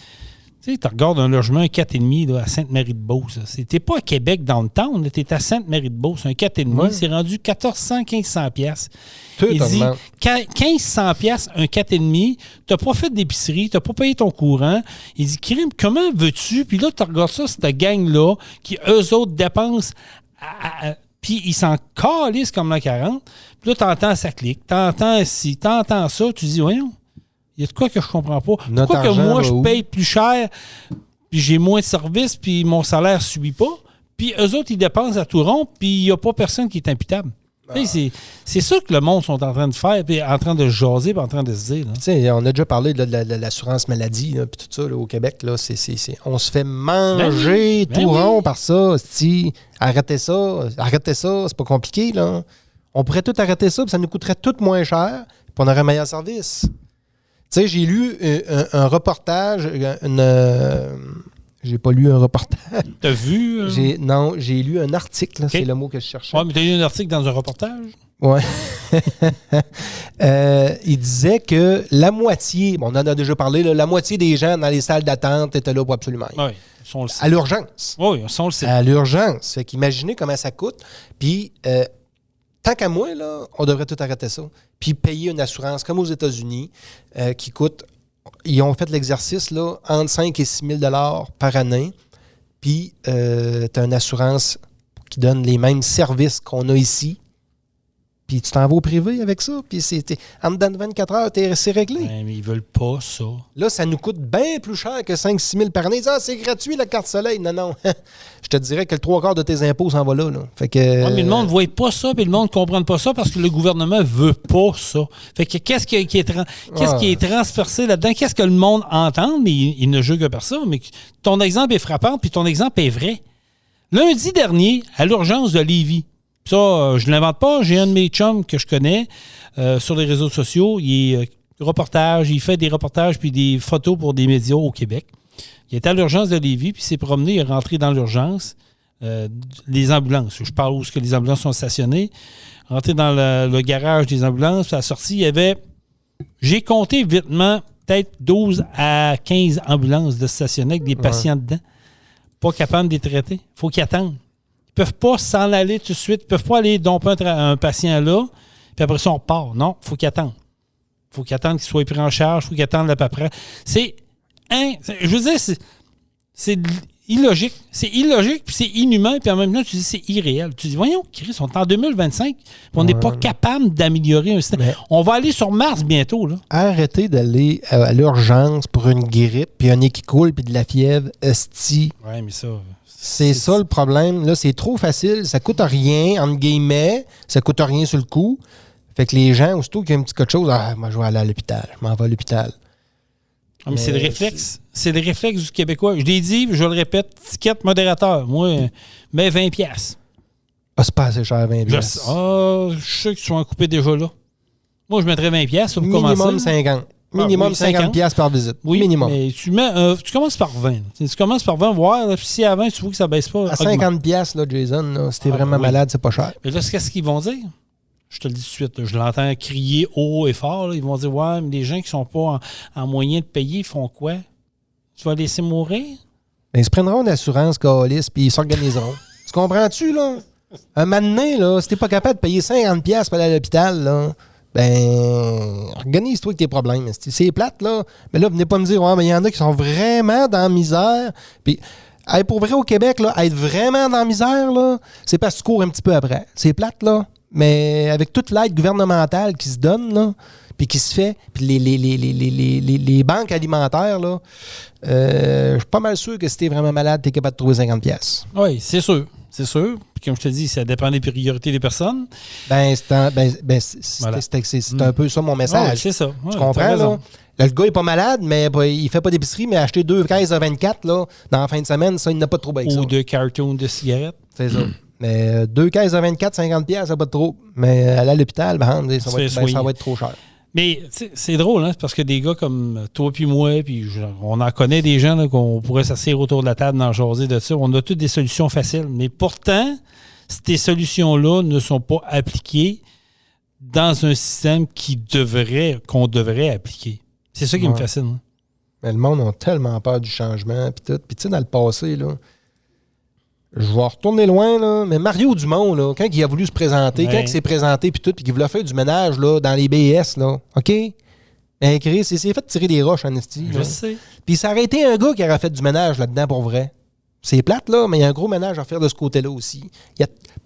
Tu sais, tu regardes un logement, un 4,5 là, à Sainte-Marie-de-Beauce. T'es pas à Québec downtown, t'es à Sainte-Marie-de-Beauce. Un 4,5, c'est rendu 1400-1500 piastres. Il dit 1500 piastres, un 4,5, t'as pas fait d'épicerie, t'as pas payé ton courant. Il dit, crime, comment veux-tu? Puis là, tu regardes ça, cette gang-là, qui eux autres dépensent puis ils s'en calissent comme la 40. Puis là, t'entends ça clique, t'entends ça, tu dis, voyons. Il y a de quoi que je comprends pas. Pourquoi que moi, je paye plus cher, puis j'ai moins de services, puis mon salaire ne subit pas, puis eux autres, ils dépensent à tout rond, puis il n'y a pas personne qui est imputable. C'est ça que le monde sont en train de faire, puis en train de jaser, puis en train de se dire. Tu sais, on a déjà parlé de l'assurance maladie, puis tout ça, là, au Québec. Là, on se fait manger tout rond par ça. Arrêtez ça, c'est pas compliqué. Là. On pourrait tout arrêter ça, puis ça nous coûterait tout moins cher, puis on aurait un meilleur service. Tu sais, j'ai lu un reportage, j'ai pas lu un reportage. T'as vu? Non, j'ai lu un article, là, c'est le mot que je cherchais. Ouais, mais t'as lu un article dans un reportage? Ouais. Il disait que la moitié, on en a déjà parlé, là, la moitié des gens dans les salles d'attente étaient là pour absolument rien. Oui, à l'urgence. Oui, on le sait. À l'urgence. Fait qu'imaginez comment ça coûte. Puis... tant qu'à moi, là, on devrait tout arrêter ça. Puis payer une assurance, comme aux États-Unis, qui coûte... Ils ont fait l'exercice, là, entre 5 et 6 000 $ par année. Puis, tu as une assurance qui donne les mêmes services qu'on a ici. Puis, tu t'en vas au privé avec ça. Puis, en dedans de 24 heures, c'est réglé. Ouais, mais ils veulent pas ça. Là, ça nous coûte bien plus cher que 5-6 000 par année. Ils disent, c'est gratuit, la carte soleil. Non. Je te dirais que le 3/4 de tes impôts s'en va là. Fait que, mais le monde ne voit pas ça, puis le monde ne comprend pas ça parce que le gouvernement veut pas ça. Fait que qu'est-ce qui est transpercé là-dedans? Qu'est-ce que le monde entend? Mais il ne juge que par ça. Mais ton exemple est frappant, puis ton exemple est vrai. Lundi dernier, à l'urgence de Lévis, ça, je ne l'invente pas. J'ai un de mes chums que je connais sur les réseaux sociaux. Il est reportage, il fait des reportages puis des photos pour des médias au Québec. Il est à l'urgence de Lévis, puis il s'est promené, il est rentré dans l'urgence. Les ambulances, je parle où est-ce que les ambulances sont stationnées. Rentré dans le garage des ambulances, puis à la sortie, il y avait, j'ai compté vitement, peut-être 12 à 15 ambulances de stationner avec des patients dedans. Pas capables de les traiter. Il faut qu'ils attendent. Ils ne peuvent pas s'en aller tout de suite. Ils ne peuvent pas aller domper un patient là, puis après ça, on repart. Non, il faut qu'ils attendent. Il faut qu'ils attendent qu'il soit pris en charge. Il faut qu'ils attendent la paperasse. Je veux dire, c'est illogique. C'est illogique, puis c'est inhumain, puis en même temps, tu dis c'est irréel. Tu dis, voyons, Chris, on est en 2025, puis on n'est pas capable d'améliorer un système. Mais on va aller sur Mars bientôt. Là. Arrêtez d'aller à l'urgence pour une grippe, puis un nez qui coule, puis de la fièvre, esti. Oui, mais ça... C'est ça le problème. Là, c'est trop facile. Ça coûte rien, entre guillemets. Ça coûte rien sur le coup. Fait que les gens, aussitôt qu'il y a un petit quelque chose, moi, je vais aller à l'hôpital. Je m'en vais à l'hôpital. Mais c'est le réflexe. C'est le réflexe du Québécois. Je l'ai dit, je le répète, ticket modérateur. Moi, mets 20 piastres. C'est pas assez cher, 20 piastres. Je sais qu'ils sont coupés déjà là. Moi, je mettrais 20$ pour Minimum commencer. 50. Ah, Minimum oui, 50$ par visite. Oui, Minimum. mais tu commences par 20. Tu commences par 20, voir. Là, si à 20, tu vois que ça baisse pas. À 50$, là, Jason, là, si t'es vraiment malade, c'est pas cher. Mais là, qu'est-ce qu'ils vont dire? Je te le dis tout de suite. Là, je l'entends crier haut et fort. Là. Ils vont dire, ouais, mais les gens qui sont pas en moyen de payer, ils font quoi? Tu vas laisser mourir? Ben, ils se prendront une assurance calice puis ils s'organiseront. Tu comprends-tu, là? Un moment donné, là, si t'es pas capable de payer 50$ pour aller à l'hôpital, là, ben, organise-toi avec tes problèmes. C'est plate, là. Mais là, venez pas me dire, ouais, mais il y en a qui sont vraiment dans la misère. Puis, pour vrai, au Québec, là, être vraiment dans la misère, là, c'est parce que tu cours un petit peu après. C'est plate, là. Mais avec toute l'aide gouvernementale qui se donne, là, puis qui se fait, puis les banques alimentaires, là, je suis pas mal sûr que si t'es vraiment malade, t'es capable de trouver 50$. Oui, c'est sûr. C'est sûr. Puis comme je te dis, ça dépend des priorités des personnes. C'est un peu ça mon message. Ouais, c'est ça. Ouais, tu comprends, là? Là, le gars est pas malade, mais il fait pas d'épicerie, mais acheter 2 caisses de 24 là, dans la fin de semaine, ça, il n'a pas de trouble avec ça. Ou 2 cartons de cigarettes. C'est ça. Mais 2 caisses de 24, 50$, ça pas de trop. Mais aller à l'hôpital, ça va être trop cher. Mais c'est drôle, hein, parce que des gars comme toi puis moi, puis on en connaît des gens là, qu'on pourrait s'asseoir autour de la table dans jaser de ça. On a toutes des solutions faciles. Mais pourtant, ces solutions-là ne sont pas appliquées dans un système qu'on devrait appliquer. C'est ça qui me fascine. Hein. Mais le monde a tellement peur du changement. Puis tout. Puis tu sais, dans le passé, là, je vais retourner loin, là, mais Mario Dumont, là, quand il a voulu se présenter, quand il s'est présenté, puis tout, puis qu'il voulait faire du ménage là, dans les BS, là, OK? Ben, Chris, il s'est fait tirer des roches en esti. Je sais. Puis ça aurait été un gars qui aurait fait du ménage là-dedans pour vrai. C'est plate, là, mais il y a un gros ménage à faire de ce côté-là aussi.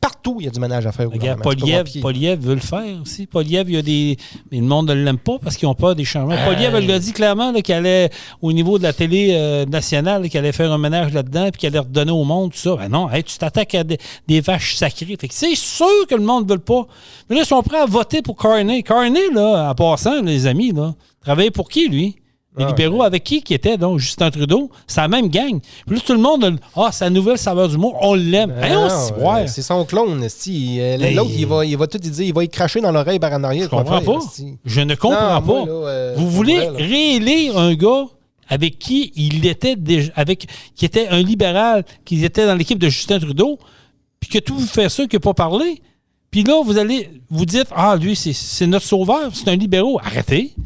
Partout, il y a du ménage à faire. Regarde, Poliev veut le faire aussi. Poliev, il y a des... Mais le monde ne l'aime pas parce qu'ils ont peur des changements. Poliev, elle l'a dit clairement qu'il allait, au niveau de la télé nationale, qu'il allait faire un ménage là-dedans puis qu'il allait redonner au monde, tout ça. Ben non, tu t'attaques à des vaches sacrées. Fait que c'est sûr que le monde ne veut pas. Mais là, ils sont prêts à voter pour Carney. Carney, là, en passant, les amis, là, travaille pour qui, lui? Les libéraux avec qui était, donc, Justin Trudeau? C'est la même gang. Puis là, tout le monde, c'est la nouvelle saveur du monde, on l'aime. C'est son clone, l'autre, il va tout dire, il va y cracher dans l'oreille par en arrière. Je comprends pas. Je ne comprends pas. Là, vous voulez réélire un gars avec qui il était déjà, qui était un libéral, qui était dans l'équipe de Justin Trudeau, puis que tout vous fait ça, qu'il n'a pas parlé. Puis là, vous dites, lui, c'est notre sauveur, c'est un libéraux. Arrêtez.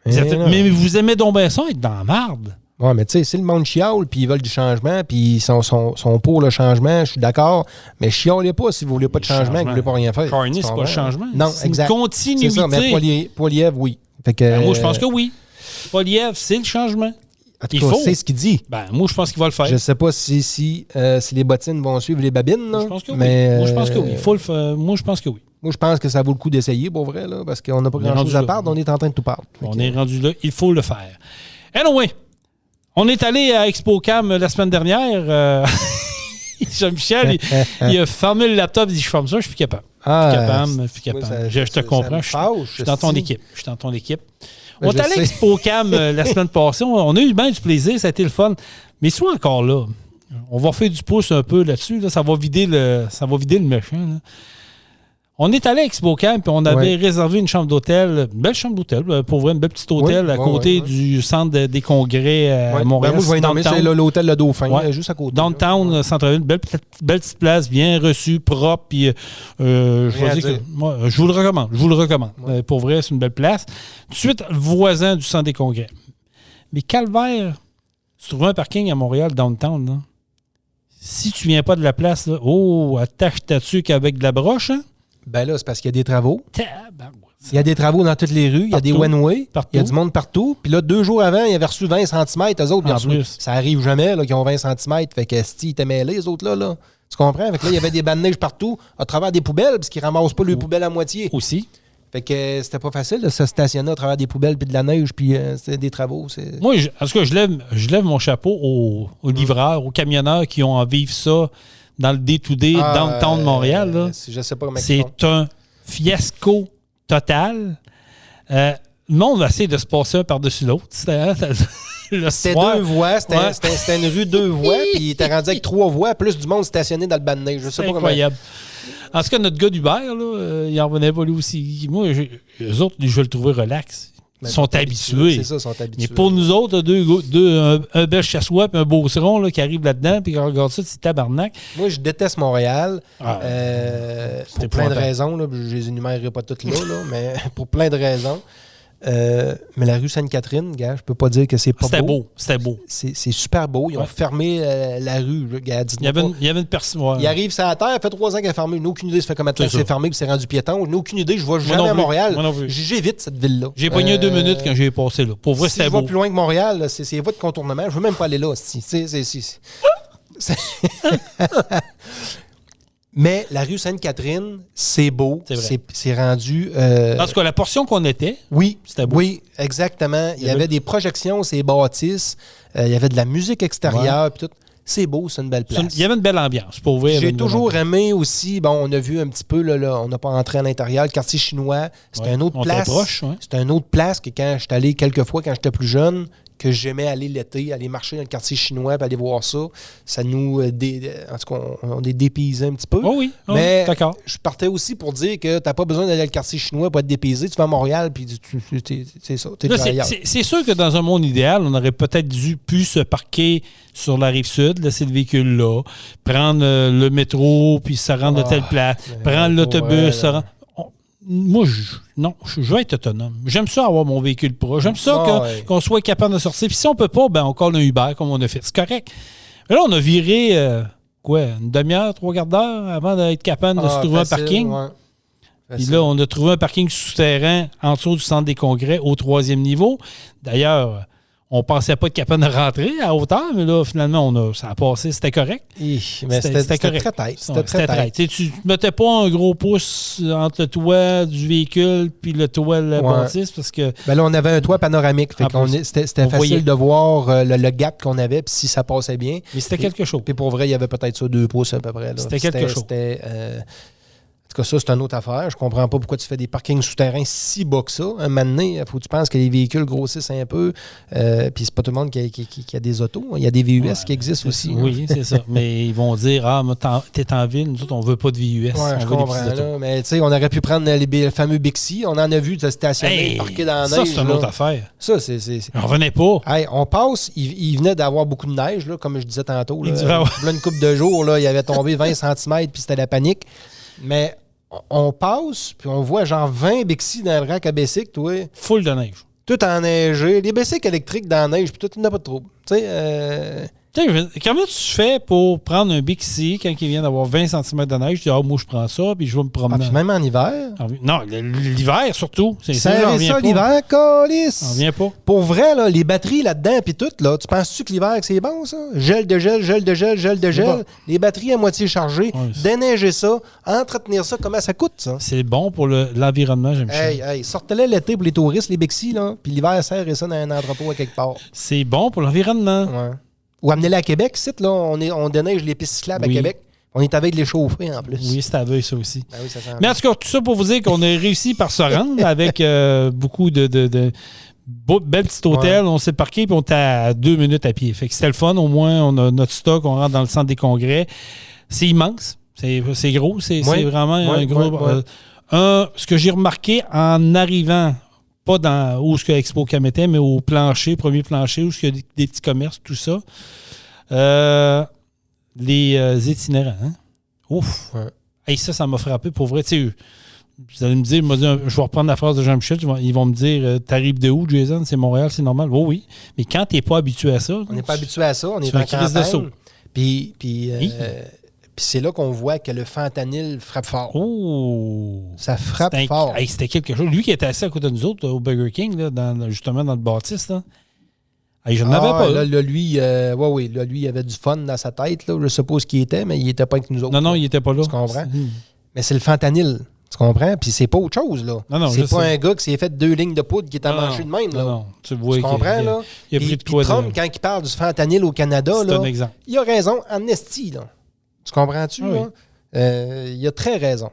Mais vous aimez donc bien ça, être dans la marde. Oui, mais tu sais, si le monde chiale, puis ils veulent du changement, puis ils sont pour le changement, je suis d'accord, mais chialez pas si vous voulez pas de changement, que vous voulez pas rien faire. Carney, c'est pas le changement. Non, c'est exact. Une continuité. C'est ça, mais Poilievre, oui. Fait que, moi, je pense que oui. Poilievre, c'est le changement. En tout cas, c'est ce qu'il dit. Moi, je pense qu'il va le faire. Je sais pas si les bottines vont suivre les babines, là, je pense que oui. Moi, je pense que oui. Moi, je pense que oui. Moi, je pense que ça vaut le coup d'essayer, pour vrai, là, parce qu'on n'a pas grand-chose à perdre. On est en train de tout perdre. On est rendu là. Il faut le faire. Anyway, on est allé à ExpoCam la semaine dernière. Jean-Michel, il a fermé le laptop. Il dit, je ferme ça, je suis plus capable. Je suis plus capable. Je te comprends. Je suis dans ton équipe. On est allé à ExpoCam la semaine passée. On a eu bien du plaisir. Ça a été le fun. Mais sois encore là. On va faire du pouce un peu là-dessus. Là. Ça va vider le méchant. Là. On est allé à ExpoCam puis on avait réservé une chambre d'hôtel, une belle chambre d'hôtel, pour vrai, une belle petite hôtel à côté du centre des congrès à Montréal. Moi, je vais nommer, c'est l'hôtel Le Dauphin, juste à côté. Downtown, centre-ville, belle petite place, bien reçue, propre. Puis, je vous le recommande. Ouais. Pour vrai, c'est une belle place. Tout de suite, voisin du centre des congrès. Mais Calvaire, tu trouves un parking à Montréal, downtown, là. Si tu viens pas de la place, là, attache ta tuque avec de la broche, hein? Ben là, c'est parce qu'il y a des travaux. Il y a des travaux dans toutes les rues. Il y a des one-way. Il y a du monde partout. Puis là, 2 jours avant, ils avaient reçu 20 cm. Eux autres, ça arrive jamais qu'ils ont 20 cm. Fait que si ils étaient mêlés, les autres là. Tu comprends? Fait que là, il y avait des bancs de neige partout à travers des poubelles parce qu'ils ramassent pas les poubelles à moitié. Aussi. Fait que c'était pas facile de se stationner à travers des poubelles puis de la neige puis c'était des travaux. Moi, en tout cas, je lève mon chapeau aux livreurs, aux camionneurs qui ont à vivre ça dans le day-to-day downtown de Montréal. Là. Je sais pas, c'est un fiasco total. Le monde va essayer de se passer un par-dessus l'autre. le C'était soir. 2 voies, Ouais. c'était une rue 2 voies, puis il était rendu avec 3 voies, plus du monde stationné dans le banc de neige. Je sais C'est pas comment. incroyable. En tout cas, notre gars d'Uber, là, il en revenait pas lui aussi. Moi, eux autres, je vais le trouver relax. Ils sont habitués. C'est ça, ils sont habitués. Mais pour nous autres, un bel chassois et un beauceron là, qui arrive là-dedans, puis on regarde ça, c'est tabarnak. Moi, je déteste Montréal. Ah, Pour plein de épouvantable. raisons. Là, je les énumérerai pas toutes là, mais pour plein de raisons. Mais la rue Sainte-Catherine, gars, je peux pas dire que c'est pas C'était beau. beau. C'était beau. C'est super beau. Ils ont Ouais. fermé la rue. Là, gars, Il y avait une personne. Ouais. Il arrive sur la terre, ça fait 3 ans qu'elle est fermée. N'a aucune idée, ça fait combien de temps C'est que c'est ça. fermé puis c'est rendu piéton. N'a aucune idée, je vois jamais non à plus. Montréal. Moi non plus. J'évite cette ville-là. J'ai pogné 2 minutes quand j'ai passé là. Pour vrai, Si c'était je vais beau. plus loin que Montréal, là, c'est voie de contournement. Je veux même pas aller là. Mais la rue Sainte-Catherine, c'est beau. C'est vrai. C'est rendu. En tout cas, la portion qu'on était, Oui, C'était beau. Oui, exactement. Il y avait des projections, ces bâtisses. Il y avait de la musique extérieure. Puis tout. C'est beau, c'est une belle place. il y avait une belle ambiance. Pour vrai, il y avait J'ai une belle toujours ambiance. aimé aussi, bon, on a vu un petit peu, là, on n'a pas entré à l'intérieur, le quartier chinois, c'était Ouais, une autre on était place. proche, ouais. C'était une autre place que quand j'étais allé quelques fois quand j'étais plus jeune, que j'aimais aller l'été, aller marcher dans le quartier chinois, puis aller voir ça. Ça nous, en tout cas, on est dépaysés un petit peu. Oh oui, Mais d'accord. je partais aussi pour dire que t'as pas besoin d'aller au quartier chinois pour être dépaysé. Tu vas à Montréal, puis c'est ça, t'es Là, déjà ailleurs. c'est sûr que dans un monde idéal, on aurait peut-être pu se parquer sur la rive sud, laisser le véhicule là, prendre le métro, puis se rendre de telle place, prendre l'autobus, se rendre. Moi, je veux être autonome. J'aime ça avoir mon véhicule proche. J'aime ça qu'on soit capable de sortir. Puis si on peut pas, ben on colle un Uber comme on a fait. C'est correct. Mais là, on a viré, une demi-heure, 3 quarts d'heure avant d'être capable de se trouver un parking. Ouais. Puis là, on a trouvé un parking souterrain en dessous du centre des congrès au 3e niveau. D'ailleurs, on pensait pas être capable de rentrer à hauteur, mais là, finalement, ça a passé. C'était correct. Mais c'était correct. très tête. Ouais, c'était très. Tu sais, tu mettais pas un gros pouce entre le toit du véhicule puis le toit de la bâtisse parce que... Ben là, on avait un toit panoramique. Fait c'était facile voyait. de voir le gap qu'on avait puis si ça passait bien. Mais c'était quelque chose. Puis pour vrai, il y avait peut-être ça 2 pouces à peu près. Là. C'était quelque chose. En tout cas, ça, c'est une autre affaire. Je comprends pas pourquoi tu fais des parkings souterrains si bas que ça. Un moment donné, il faut que tu penses que les véhicules grossissent un peu. Puis c'est pas tout le monde qui a des autos. Il y a des VUS qui existent aussi. Oui, c'est ça. Mais ils vont dire, t'es en ville, nous autres, on veut pas de VUS. Ouais, on je veut comprends. des petits autos. Là, mais tu sais, on aurait pu prendre le fameux Bixi. On en a vu de stationner, parqué dans la ça, neige. c'est une autre affaire. Ça, c'est... On revenait pas. Hey, on passe, il venait d'avoir beaucoup de neige, là, comme je disais tantôt. Là, Il devait avoir- Là, une couple de jours, là, il avait tombé 20 cm, puis c'était la panique. Mais on passe, puis on voit genre 20 Bixi dans le rack à Bessic, toi. Full de neige. Tout enneigé. Les Bessic électriques dans la neige, puis tout, il n'y a pas de trouble. Tu sais, Comment tu fais pour prendre un Bixi quand il vient d'avoir 20 cm de neige? Tu dis, moi, je prends ça, puis je vais me promener. puis même en hiver. Non, l'hiver surtout. C'est ça, j'en Serrer reviens ça pas. l'hiver, calice. J'en reviens pas. Pour vrai, là, les batteries là-dedans, puis tout, là, tu penses-tu que l'hiver, c'est bon, ça? Gel de gel, gel de gel, gel de gel. bon. Les batteries à moitié chargées. Ouais, Déneiger ça, entretenir ça, comment ça coûte, ça? C'est bon pour l'environnement, j'aime ça. Hey, sortez-les l'été pour les touristes, les Bixi, là, puis l'hiver, serrez ça dans un entrepôt à quelque part. C'est bon pour l'environnement. Ouais. Ou amenez-les à Québec, ici, là, on déneige les pistes cyclables à Oui. Québec. On est avec de les chauffer, en plus. Oui, c'est à veille, ça aussi. Ben oui, ça sent Mais en tout cas, tout ça pour vous dire qu'on a réussi par se rendre avec beaucoup de bel petit hôtel. Ouais. On s'est parqué puis on était à 2 minutes à pied. Fait que c'était le fun. Au moins, on a notre stock. On rentre dans le centre des congrès. C'est immense. C'est gros. C'est vraiment un gros... ce que j'ai remarqué en arrivant, pas dans où ce que Expo Cam était, mais au plancher, premier plancher, où il y a des petits commerces, tout ça. Les itinérants. Hein? Ouf! Ouais. Hey, ça m'a frappé. Pour vrai, tu sais, vous allez me dire, je vais reprendre la phrase de Jean-Michel, ils vont me dire, t'arrives de où, Jason? C'est Montréal, c'est normal. Oh oui. Mais quand t'es pas habitué à ça... On n'est pas habitué à ça. On est fais en un crise de saut. campagne. Puis c'est là qu'on voit que le fentanyl frappe fort. Oh! Ça frappe fort. Hey, c'était quelque chose. Lui qui était assis à côté de nous autres, au Burger King, là, justement dans le bâtisse, là. Hey, je n'en avais pas. Là, lui, il avait du fun dans sa tête. Là. Je suppose qu'il était, mais il n'était pas avec nous autres. Non, il n'était pas là. Tu comprends? Mais c'est le fentanyl. Tu comprends? Puis c'est pas autre chose, là. Non, c'est je pas sais. un gars qui s'est fait 2 lignes de poudre qui est amanché de même, là. Non, tu vois. Tu comprends, là? Il a pris de quoi de... Trump, quand il parle du fentanyl au Canada, C'est là, un exemple. il a raison en esti, là. Tu comprends-tu, Ah oui. là? Il a très raison.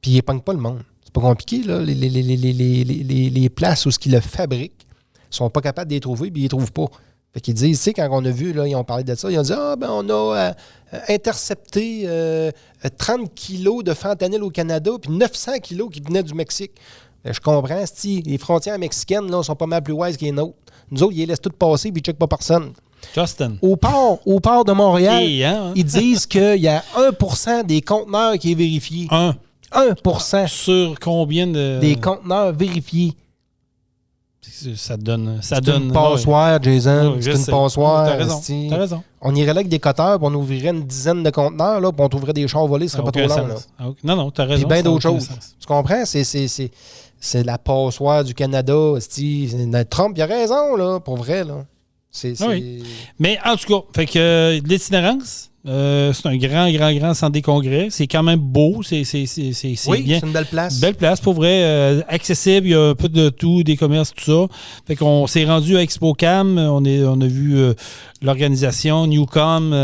Puis il épargne pas le monde. C'est pas compliqué, là. Les places où ce qu'ils le fabriquent sont pas capables de les trouver, puis ils les trouvent pas. Fait qu'ils disent, tu sais, quand on a vu, là, ils ont parlé de ça, ils ont dit, on a intercepté 30 kilos de fentanyl au Canada, puis 900 kilos qui venaient du Mexique. Je comprends, les frontières mexicaines, là, sont pas mal plus wise que les nôtres. Nous autres, ils les laissent toutes passer, puis ils ne checkent pas personne. Justin. Au port de Montréal, ils disent qu'il y a 1% des conteneurs qui est vérifié. 1%. Sur combien de... Des conteneurs vérifiés. Ça donne... C'est une passoire, Jason. Oui, c'est une passoire. T'as raison. On irait là avec des coteurs, puis on ouvrirait une dizaine de conteneurs, là, puis on trouverait des chars volés, ce serait pas trop long. Là. Non, t'as raison. Puis bien d'autres choses. Tu comprends? C'est la passoire du Canada. Trump, il a raison, là, pour vrai. Là. Oui. Mais en tout cas, fait que l'itinérance, c'est un grand centre des congrès. C'est quand même beau. C'est bien. C'est une belle place. Belle place, pour vrai. Accessible. Il y a un peu de tout, des commerces, tout ça. Fait qu'on s'est rendu à ExpoCam. On a vu l'organisation Newcom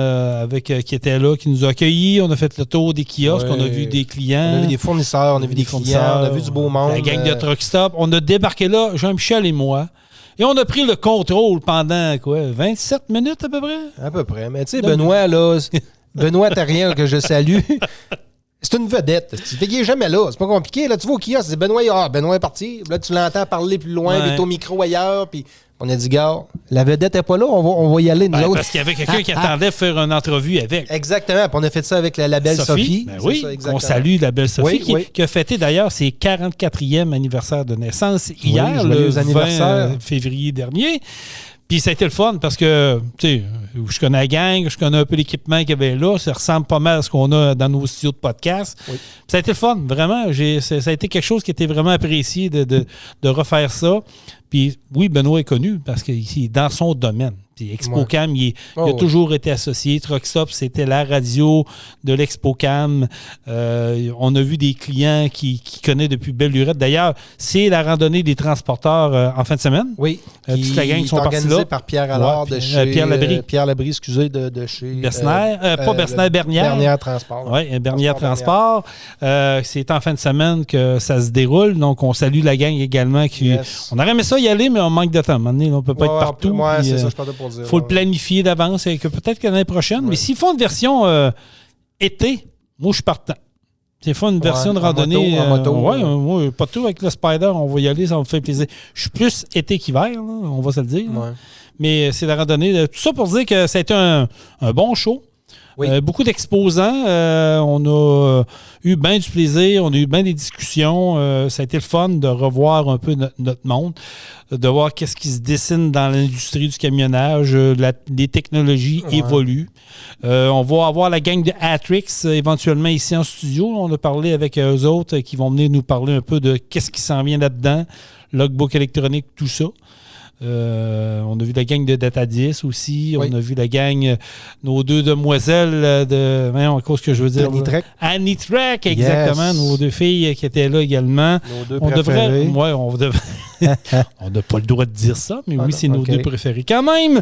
qui était là, qui nous a accueillis. On a fait le tour des kiosques. On a vu des clients. On a vu des fournisseurs. On a vu des clients. On a vu du beau monde. La gang de Truck Stop. On a débarqué là, Jean-Michel et moi. Et on a pris le contrôle pendant, 27 minutes à peu près? À peu près. Mais tu sais, Benoît, là, Benoît Terrien, que je salue, c'est une vedette. Il n'est jamais là. C'est pas compliqué. Là, tu vois au kiosque, c'est Benoît est parti. Là, tu l'entends parler plus loin, puis t'es au micro ailleurs, puis on a dit, gars, la vedette n'est pas là, on va y aller, nous autres. Parce qu'il y avait quelqu'un qui attendait faire une entrevue avec. Exactement. Puis on a fait ça avec la belle Sophie. Ben oui, ça, on salue la belle Sophie, qui a fêté d'ailleurs ses 44e anniversaire de naissance hier, le 20 février dernier. Puis ça a été le fun parce que, tu sais, je connais la gang, je connais un peu l'équipement qu'il y avait là. Ça ressemble pas mal à ce qu'on a dans nos studios de podcast. Oui. Ça a été le fun, vraiment. Ça a été quelque chose qui était vraiment apprécié de refaire ça. Puis oui, Benoît est connu parce qu'il est dans son domaine. Puis ExpoCam, il a toujours été associé. Truck Stop, c'était la radio de l'ExpoCam. On a vu des clients qui connaissent depuis belle lurette. D'ailleurs, c'est la randonnée des transporteurs en fin de semaine. Oui. Toute la gang qui sont partis là. Par Pierre Allard de chez... Pierre Labrie. Pierre Labrie, excusez, de chez... Besnaire. Pas Besnaire, Bernière. Bernière Transport. Oui, Bernière Transport. C'est en fin de semaine que ça se déroule. Donc, on salue la gang également. On aurait aimé ça y aller, mais on manque de temps. À un moment donné, on ne peut pas être partout. Oui, c'est ça, je parle pour dire. Il faut le planifier d'avance et que peut-être que l'année prochaine. Mais s'ils font une version été, moi, je suis partant. S'ils font une version de randonnée. En moto. Oui, pas tout avec le Spider, on va y aller, ça me fait plaisir. Je suis plus été qu'hiver, là, on va se le dire. Ouais. Mais c'est la randonnée. Tout ça pour dire que ça a été un bon show. Oui. Beaucoup d'exposants. On a eu bien du plaisir. On a eu bien des discussions. Ça a été le fun de revoir un peu notre monde, de voir qu'est-ce qui se dessine dans l'industrie du camionnage. Les technologies évoluent. On va avoir la gang de Atrix éventuellement ici en studio. On a parlé avec eux autres qui vont venir nous parler un peu de qu'est-ce qui s'en vient là-dedans, logbook électronique, tout ça. On a vu la gang de Data 10 aussi. Oui. On a vu la gang, nos deux demoiselles de... Qu'est-ce que je veux dire? Annie Trek, exactement. Yes. Nos deux filles qui étaient là également. Nos deux préférées. On n'a pas le droit de dire ça, mais oui, c'est nos deux préférés quand même.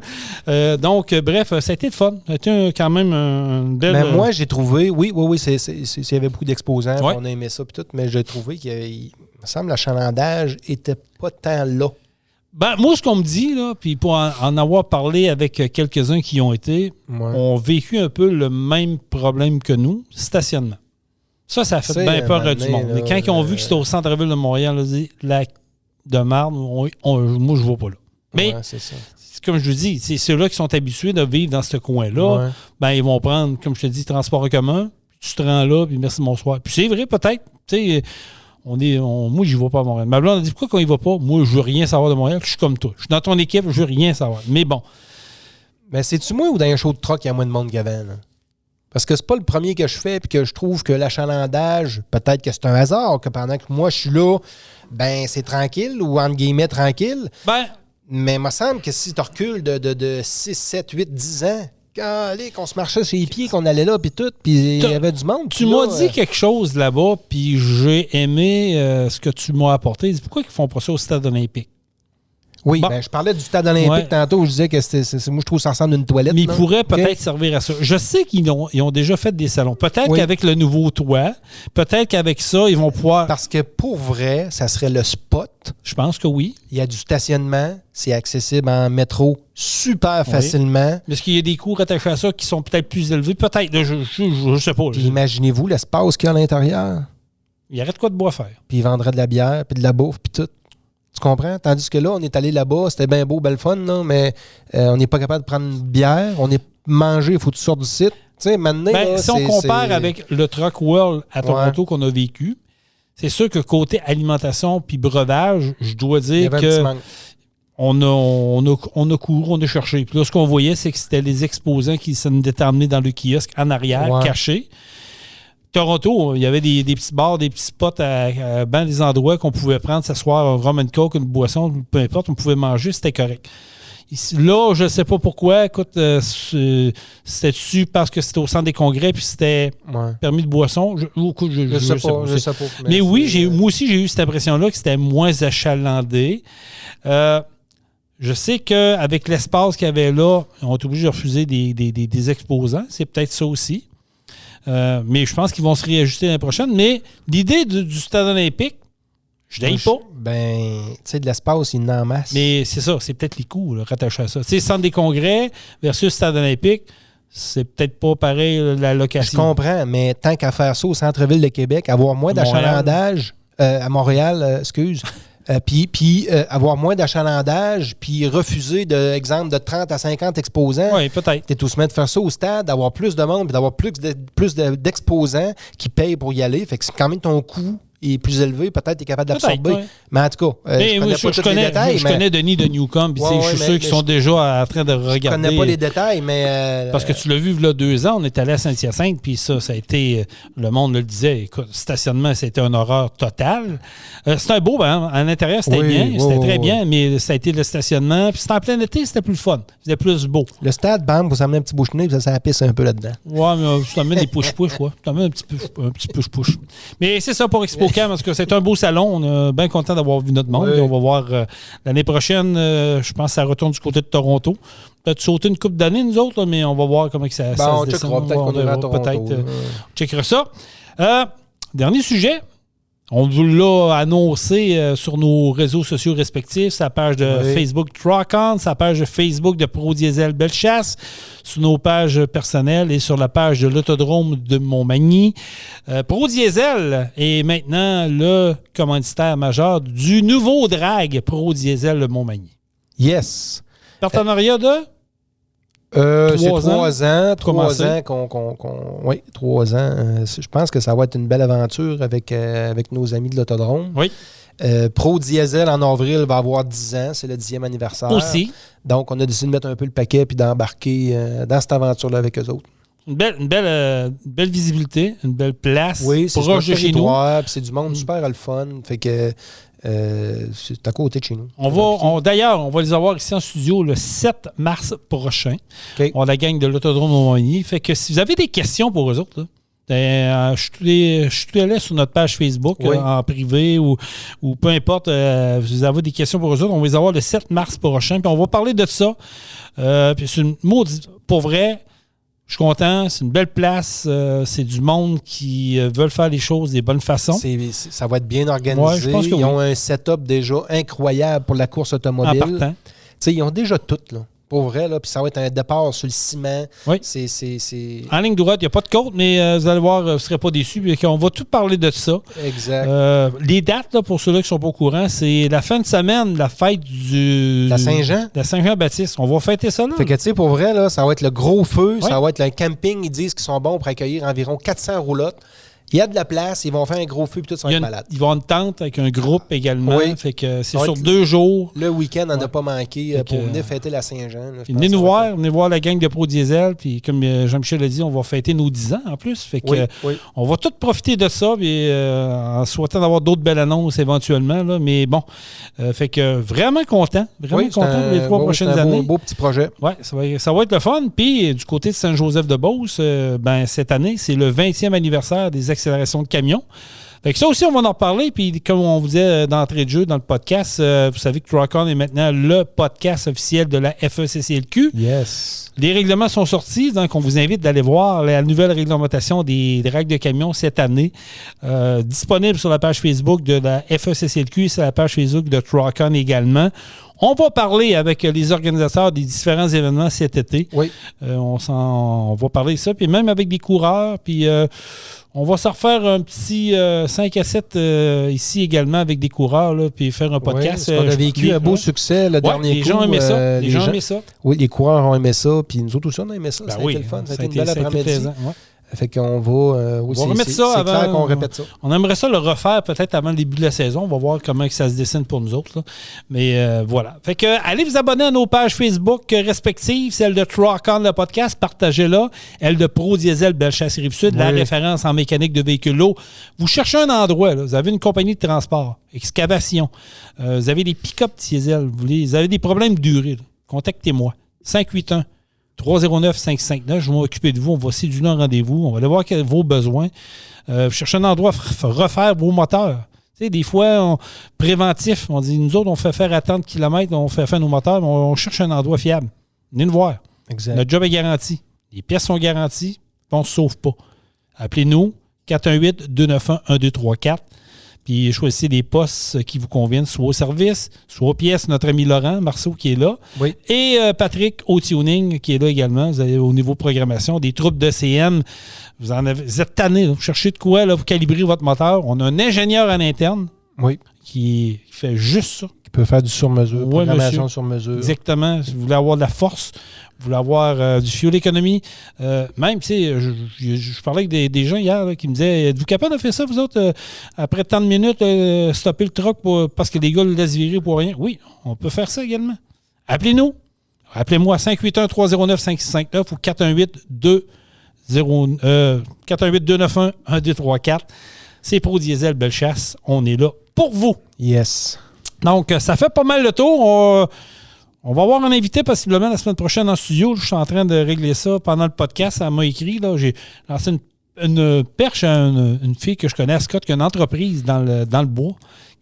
Donc, bref, ça a été le fun. Ça a été quand même une belle... Mais moi, j'ai trouvé... Oui, il y avait beaucoup d'exposants. On a aimé ça et tout, mais j'ai trouvé qu'il me semble l'achalandage n'était pas tant là. Ben, moi, ce qu'on me dit, là, puis pour en avoir parlé avec quelques-uns qui y ont été, ont vécu un peu le même problème que nous, stationnement. Ça a fait bien peur du monde. Mais quand ils ont vu que c'était au centre-ville de Montréal, ils ont dit, la de marde, moi, je ne vais pas là. Mais, c'est comme je vous dis, c'est ceux-là qui sont habitués de vivre dans ce coin-là, ben, ils vont prendre, comme je te dis, transport en commun, tu te rends là, puis merci, bonsoir. Puis c'est vrai, peut-être, tu sais... moi, je n'y vais pas à Montréal. Ma blonde a dit, pourquoi qu'on n'y va pas? Moi, je veux rien savoir de Montréal. Je suis comme toi. Je suis dans ton équipe, je veux rien savoir. Mais bon. Mais c'est-tu moi ou dans un show de truck, il y a moins de monde qu'avant? Parce que c'est pas le premier que je fais puis que je trouve que l'achalandage, peut-être que c'est un hasard, que pendant que moi, je suis là, ben c'est tranquille ou entre guillemets tranquille. Mais il me semble que si tu recules de 6, 7, 8, 10 ans, qu'on se marchait sur les pieds, qu'on allait là, puis tout, puis il y avait du monde. Tu m'as dit quelque chose là-bas, puis j'ai aimé ce que tu m'as apporté. Pourquoi ils font pas ça au stade olympique? Oui, Bon. ben, je parlais du stade olympique Ouais. tantôt. Je disais que moi, je trouve que ça ressemble à une toilette. Mais il là. pourrait OK? peut-être servir à ça. Je sais qu'ils ont déjà fait des salons. Peut-être Oui. qu'avec le nouveau toit, peut-être qu'avec ça, ils vont pouvoir... Parce que pour vrai, ça serait le spot. Je pense que oui. Il y a du stationnement. C'est accessible en métro super facilement. Mais est-ce qu'il y a des coûts attachés à ça qui sont peut-être plus élevés? Peut-être. Là, je sais pas. Puis imaginez-vous l'espace qu'il y a à l'intérieur. Il arrête quoi de bois faire? Puis il vendrait de la bière, puis de la bouffe, puis tout. Tu comprends? Tandis que là, on est allé là-bas, c'était bien beau, belle fun, là, mais on n'est pas capable de prendre une bière. On est mangé, il faut que tu sortes du site. Tu sais, maintenant, là, Si on compare avec le Truck World à Toronto qu'on a vécu, c'est sûr que côté alimentation puis breuvage, je dois il y dire avait un petit que manque. on a couru, on a cherché. Puis là, ce qu'on voyait, c'est que c'était les exposants qui s'en étaient emmenés dans le kiosque en arrière, Ouais. cachés. Toronto, il y avait des petits bars, des petits spots à bien des endroits qu'on pouvait prendre, s'asseoir, un rum and coke, une boisson, peu importe, on pouvait manger, c'était correct. Ici, là, je ne sais pas pourquoi. Écoute, c'était-tu parce que c'était au centre des congrès puis c'était Ouais. permis de boisson? Je Je sais pas. Mais oui, moi aussi, j'ai eu cette impression-là que c'était moins achalandé. Je sais qu'avec l'espace qu'il y avait là, on est obligé de refuser des exposants. C'est peut-être ça aussi. Mais je pense qu'ils vont se réajuster l'année prochaine. Mais l'idée du stade olympique, je n'aille pas. Ben, tu sais, de l'espace, il y en a en masse. Mais c'est ça, c'est peut-être les coûts là, rattachés à ça. Tu sais, centre des congrès versus stade olympique, c'est peut-être pas pareil la Je location. comprends, mais tant qu'à faire ça au centre-ville de Québec, avoir moins Montréal. d'achalandage, à Montréal, puis avoir moins d'achalandage, puis refuser, exemple, de 30 à 50 exposants. Oui, peut-être. T'es tout se mettre de faire ça au stade, d'avoir plus de monde, puis d'avoir plus d'exposants qui payent pour y aller. Fait que c'est quand même ton coût est plus élevé, peut-être tu es capable d'absorber. Peut-être, ouais. Mais en tout cas, je connais pas tous les détails. Je connais Denis de Newcombe, puis je suis sûr qu'ils sont déjà en train de regarder. Je connais pas les détails, mais... Parce que tu l'as vu, il y a 2 ans, on est allé à Saint-Hyacinthe, puis ça a été, le monde le disait, écoute, stationnement, c'était une horreur totale. C'était un beau, hein, à l'intérieur, c'était bien, c'était très bien, mais ça a été le stationnement, puis c'était en plein été, c'était plus le fun, c'était plus beau. Le stade, bam, vous amenez un petit bouche-nez, puis ça pisse un peu là-dedans. Ouais, mais tu t'amènes des push-push, quoi. Tu t'amènes un petit push-push. Mais c'est ça pour ExpoCam, parce que c'est un beau salon. On est bien content d'avoir vu notre monde. Oui. Et on va voir l'année prochaine, je pense que ça retourne du côté de Toronto. Peut-être sauter une couple d'années, nous autres, là, mais on va voir comment que ça On se checkera, descend. peut-être qu'on ira à Toronto. Peut-être, checkera ça. Dernier sujet. On vous l'a annoncé sur nos réseaux sociaux respectifs, sa page de Facebook Truck On, sa page de Facebook de Pro Diesel Bellechasse, sur nos pages personnelles et sur la page de l'Autodrome de Montmagny. Pro Diesel est maintenant le commanditaire majeur du nouveau drag Pro Diesel de Montmagny. Yes. Partenariat de? C'est 3 ans. 3 ans oui, 3 ans. Je pense que ça va être une belle aventure avec nos amis de l'Autodrome. Oui. Pro Diesel en avril va avoir 10 ans. C'est le 10e anniversaire. Aussi. Donc, on a décidé de mettre un peu le paquet puis d'embarquer dans cette aventure-là avec eux autres. Une belle visibilité, une belle place. Oui, c'est proche de chez nous. puis c'est du monde super le fun. Fait que c'est à côté de chez nous. D'ailleurs, on va les avoir ici en studio le 7 mars prochain. OK. On a la gang de l'Autodrome de Montmagny. Fait que si vous avez des questions pour eux autres, là, je suis allé sur notre page Facebook en privé ou peu importe. Vous avez des questions pour eux autres, on va les avoir le 7 mars prochain. Puis on va parler de ça. Puis c'est une maudite. Pour vrai, je suis content. C'est une belle place. C'est du monde qui veulent faire les choses des bonnes façons. Ça va être bien organisé. Ouais, je pense que ils ont un setup déjà incroyable pour la course automobile. En partant. Ils ont déjà tout, là. Pour vrai, là. Puis ça va être un départ sur le ciment. Oui. C'est... En ligne droite, il n'y a pas de côte, mais vous allez voir, vous ne serez pas déçus. On va tout parler de ça. Exact. Les dates, là, pour ceux-là qui ne sont pas au courant, c'est la fin de semaine, la fête La Saint-Jean. La Saint-Jean-Baptiste. On va fêter ça, là. Fait que, tu sais, pour vrai, là, ça va être le gros feu. Ça va être un camping. Ils disent qu'ils sont bons pour accueillir environ 400 roulottes. Il y a de la place, ils vont faire un gros feu, puis tout ça va être malade. Ils vont avoir une tente avec un groupe également. Oui. Fait que c'est sur 2 jours. Le week-end, on n'a pas manqué pour venir fêter la Saint-Jean. Venez nous voir la gang de Pro Diesel. Puis comme Jean-Michel a dit, on va fêter nos 10 ans en plus. Fait que on va tous profiter de ça, puis, en souhaitant d'avoir d'autres belles annonces éventuellement. Là, mais bon, fait que vraiment content. Vraiment content pour les 3 prochaines années. Un beau petit projet. Oui, ça va être le fun. Puis du côté de Saint-Joseph-de-Beauce, cette année, c'est le 20e anniversaire des accélérations de camions. Fait que ça aussi, on va en reparler. Puis, comme on vous disait d'entrée de jeu dans le podcast, vous savez que Truck On est maintenant le podcast officiel de la FECCLQ. Yes. Les règlements sont sortis, donc on vous invite d'aller voir la nouvelle réglementation des règles de camion cette année. Disponible sur la page Facebook de la FECCLQ et sur la page Facebook de Truck On également. On va parler avec les organisateurs des différents événements cet été. Oui. On va parler de ça, puis même avec des coureurs, puis on va se refaire un petit 5 à 7 ici également avec des coureurs, là, puis faire un podcast. On a vécu un beau succès le dernier coup. Les gens aimaient ça. Les gens aimaient ça. Oui, les coureurs ont aimé ça, puis nous autres aussi, on a aimé ça. Ben ça a été le fun. Ça a été une belle après-midi. Fait qu'on va... on va remettre ça avant. C'est clair qu'on répète ça. On aimerait ça le refaire peut-être avant le début de la saison. On va voir comment ça se dessine pour nous autres. Là. Mais voilà. Fait que allez vous abonner à nos pages Facebook respectives. Celle de Truck On, le podcast. Partagez-la. Elle de Pro Diesel Bellechasse Rive-Sud. La référence en mécanique de véhicules lourds. Vous cherchez un endroit. Là. Vous avez une compagnie de transport. Excavation. Vous avez des pick-up diesel. Vous avez des problèmes de durée. Là. Contactez-moi. 581-309-559. Je vais m'occuper de vous. On va séduire un rendez-vous. On va aller voir vos besoins. Cherchez un endroit refaire vos moteurs. Tu sais, des fois, préventif, on dit, nous autres, on fait faire à tant de kilomètres, on fait faire nos moteurs, mais on cherche un endroit fiable. Venez nous voir. Exact. Notre job est garanti. Les pièces sont garanties, on ne se sauve pas. Appelez-nous, 418-291-1234. Puis choisissez des postes qui vous conviennent, soit au service, soit aux pièces. Notre ami Laurent Marceau qui est là. Oui. Et Patrick au tuning qui est là également. Vous avez au niveau programmation des troupes de CM. Vous êtes tannés. Vous cherchez de quoi là, vous calibrez votre moteur. On a un ingénieur en interne qui fait juste ça. Qui peut faire du sur-mesure, programmation monsieur. sur mesure. Exactement. Si vous voulez avoir de la force, vous voulez avoir du fuel économie. Même, tu sais, je parlais avec des gens hier là, qui me disaient, êtes-vous capable de faire ça, vous autres, après tant de minutes, stopper le truck parce que les gars le laissent virer pour rien? Oui, on peut faire ça également. Appelez-nous. Appelez-moi à 581-309-5659 ou 418-291-1234. C'est Pro Diesel Bellechasse. On est là pour vous. Yes. Donc, ça fait pas mal le tour. On va avoir un invité possiblement la semaine prochaine en studio. Je suis en train de régler ça pendant le podcast. Elle m'a écrit. Là, j'ai lancé une perche à une fille que je connais, à Scott, qui a une entreprise dans le bois,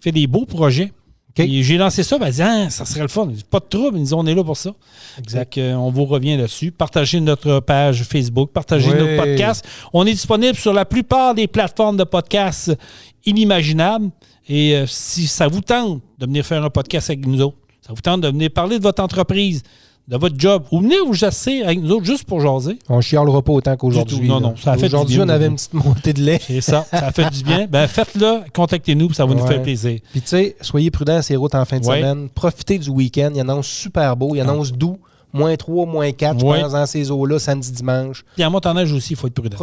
qui fait des beaux projets. Okay. Et j'ai lancé ça. Elle dit, ça serait le fun. Pas de trouble. Ils disent, on est là pour ça. Exact. Donc, on vous revient là-dessus. Partagez notre page Facebook. Partagez nos podcasts. On est disponible sur la plupart des plateformes de podcasts inimaginables. Et si ça vous tente de venir faire un podcast avec nous autres, ça vous tente de venir parler de votre entreprise, de votre job, ou venir vous jasser avec nous autres juste pour jaser. On chialera pas autant qu'aujourd'hui. Non, ça a fait aujourd'hui, du bien. On avait une petite montée de lait. C'est ça, ça a fait du bien. Ben faites-le, contactez-nous, ça va nous faire plaisir. Puis tu sais, soyez prudents à ces routes en fin de semaine. Profitez du week-end. Il annonce super beau. Il annonce doux. -3, -4, je pense, dans ces eaux-là, samedi, dimanche. Puis en montagnage aussi, il faut être prudent.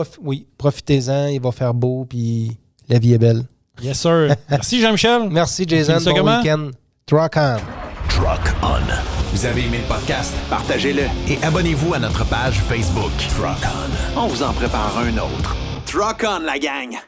Profitez-en. Il va faire beau, puis la vie est belle. Yes, sir. Merci, Jean-Michel. Merci, Jason. Bon week-end. Truck On. Truck On. Vous avez aimé le podcast? Partagez-le Et abonnez-vous à notre page Facebook. Truck On. On vous en prépare un autre. Truck On, la gang!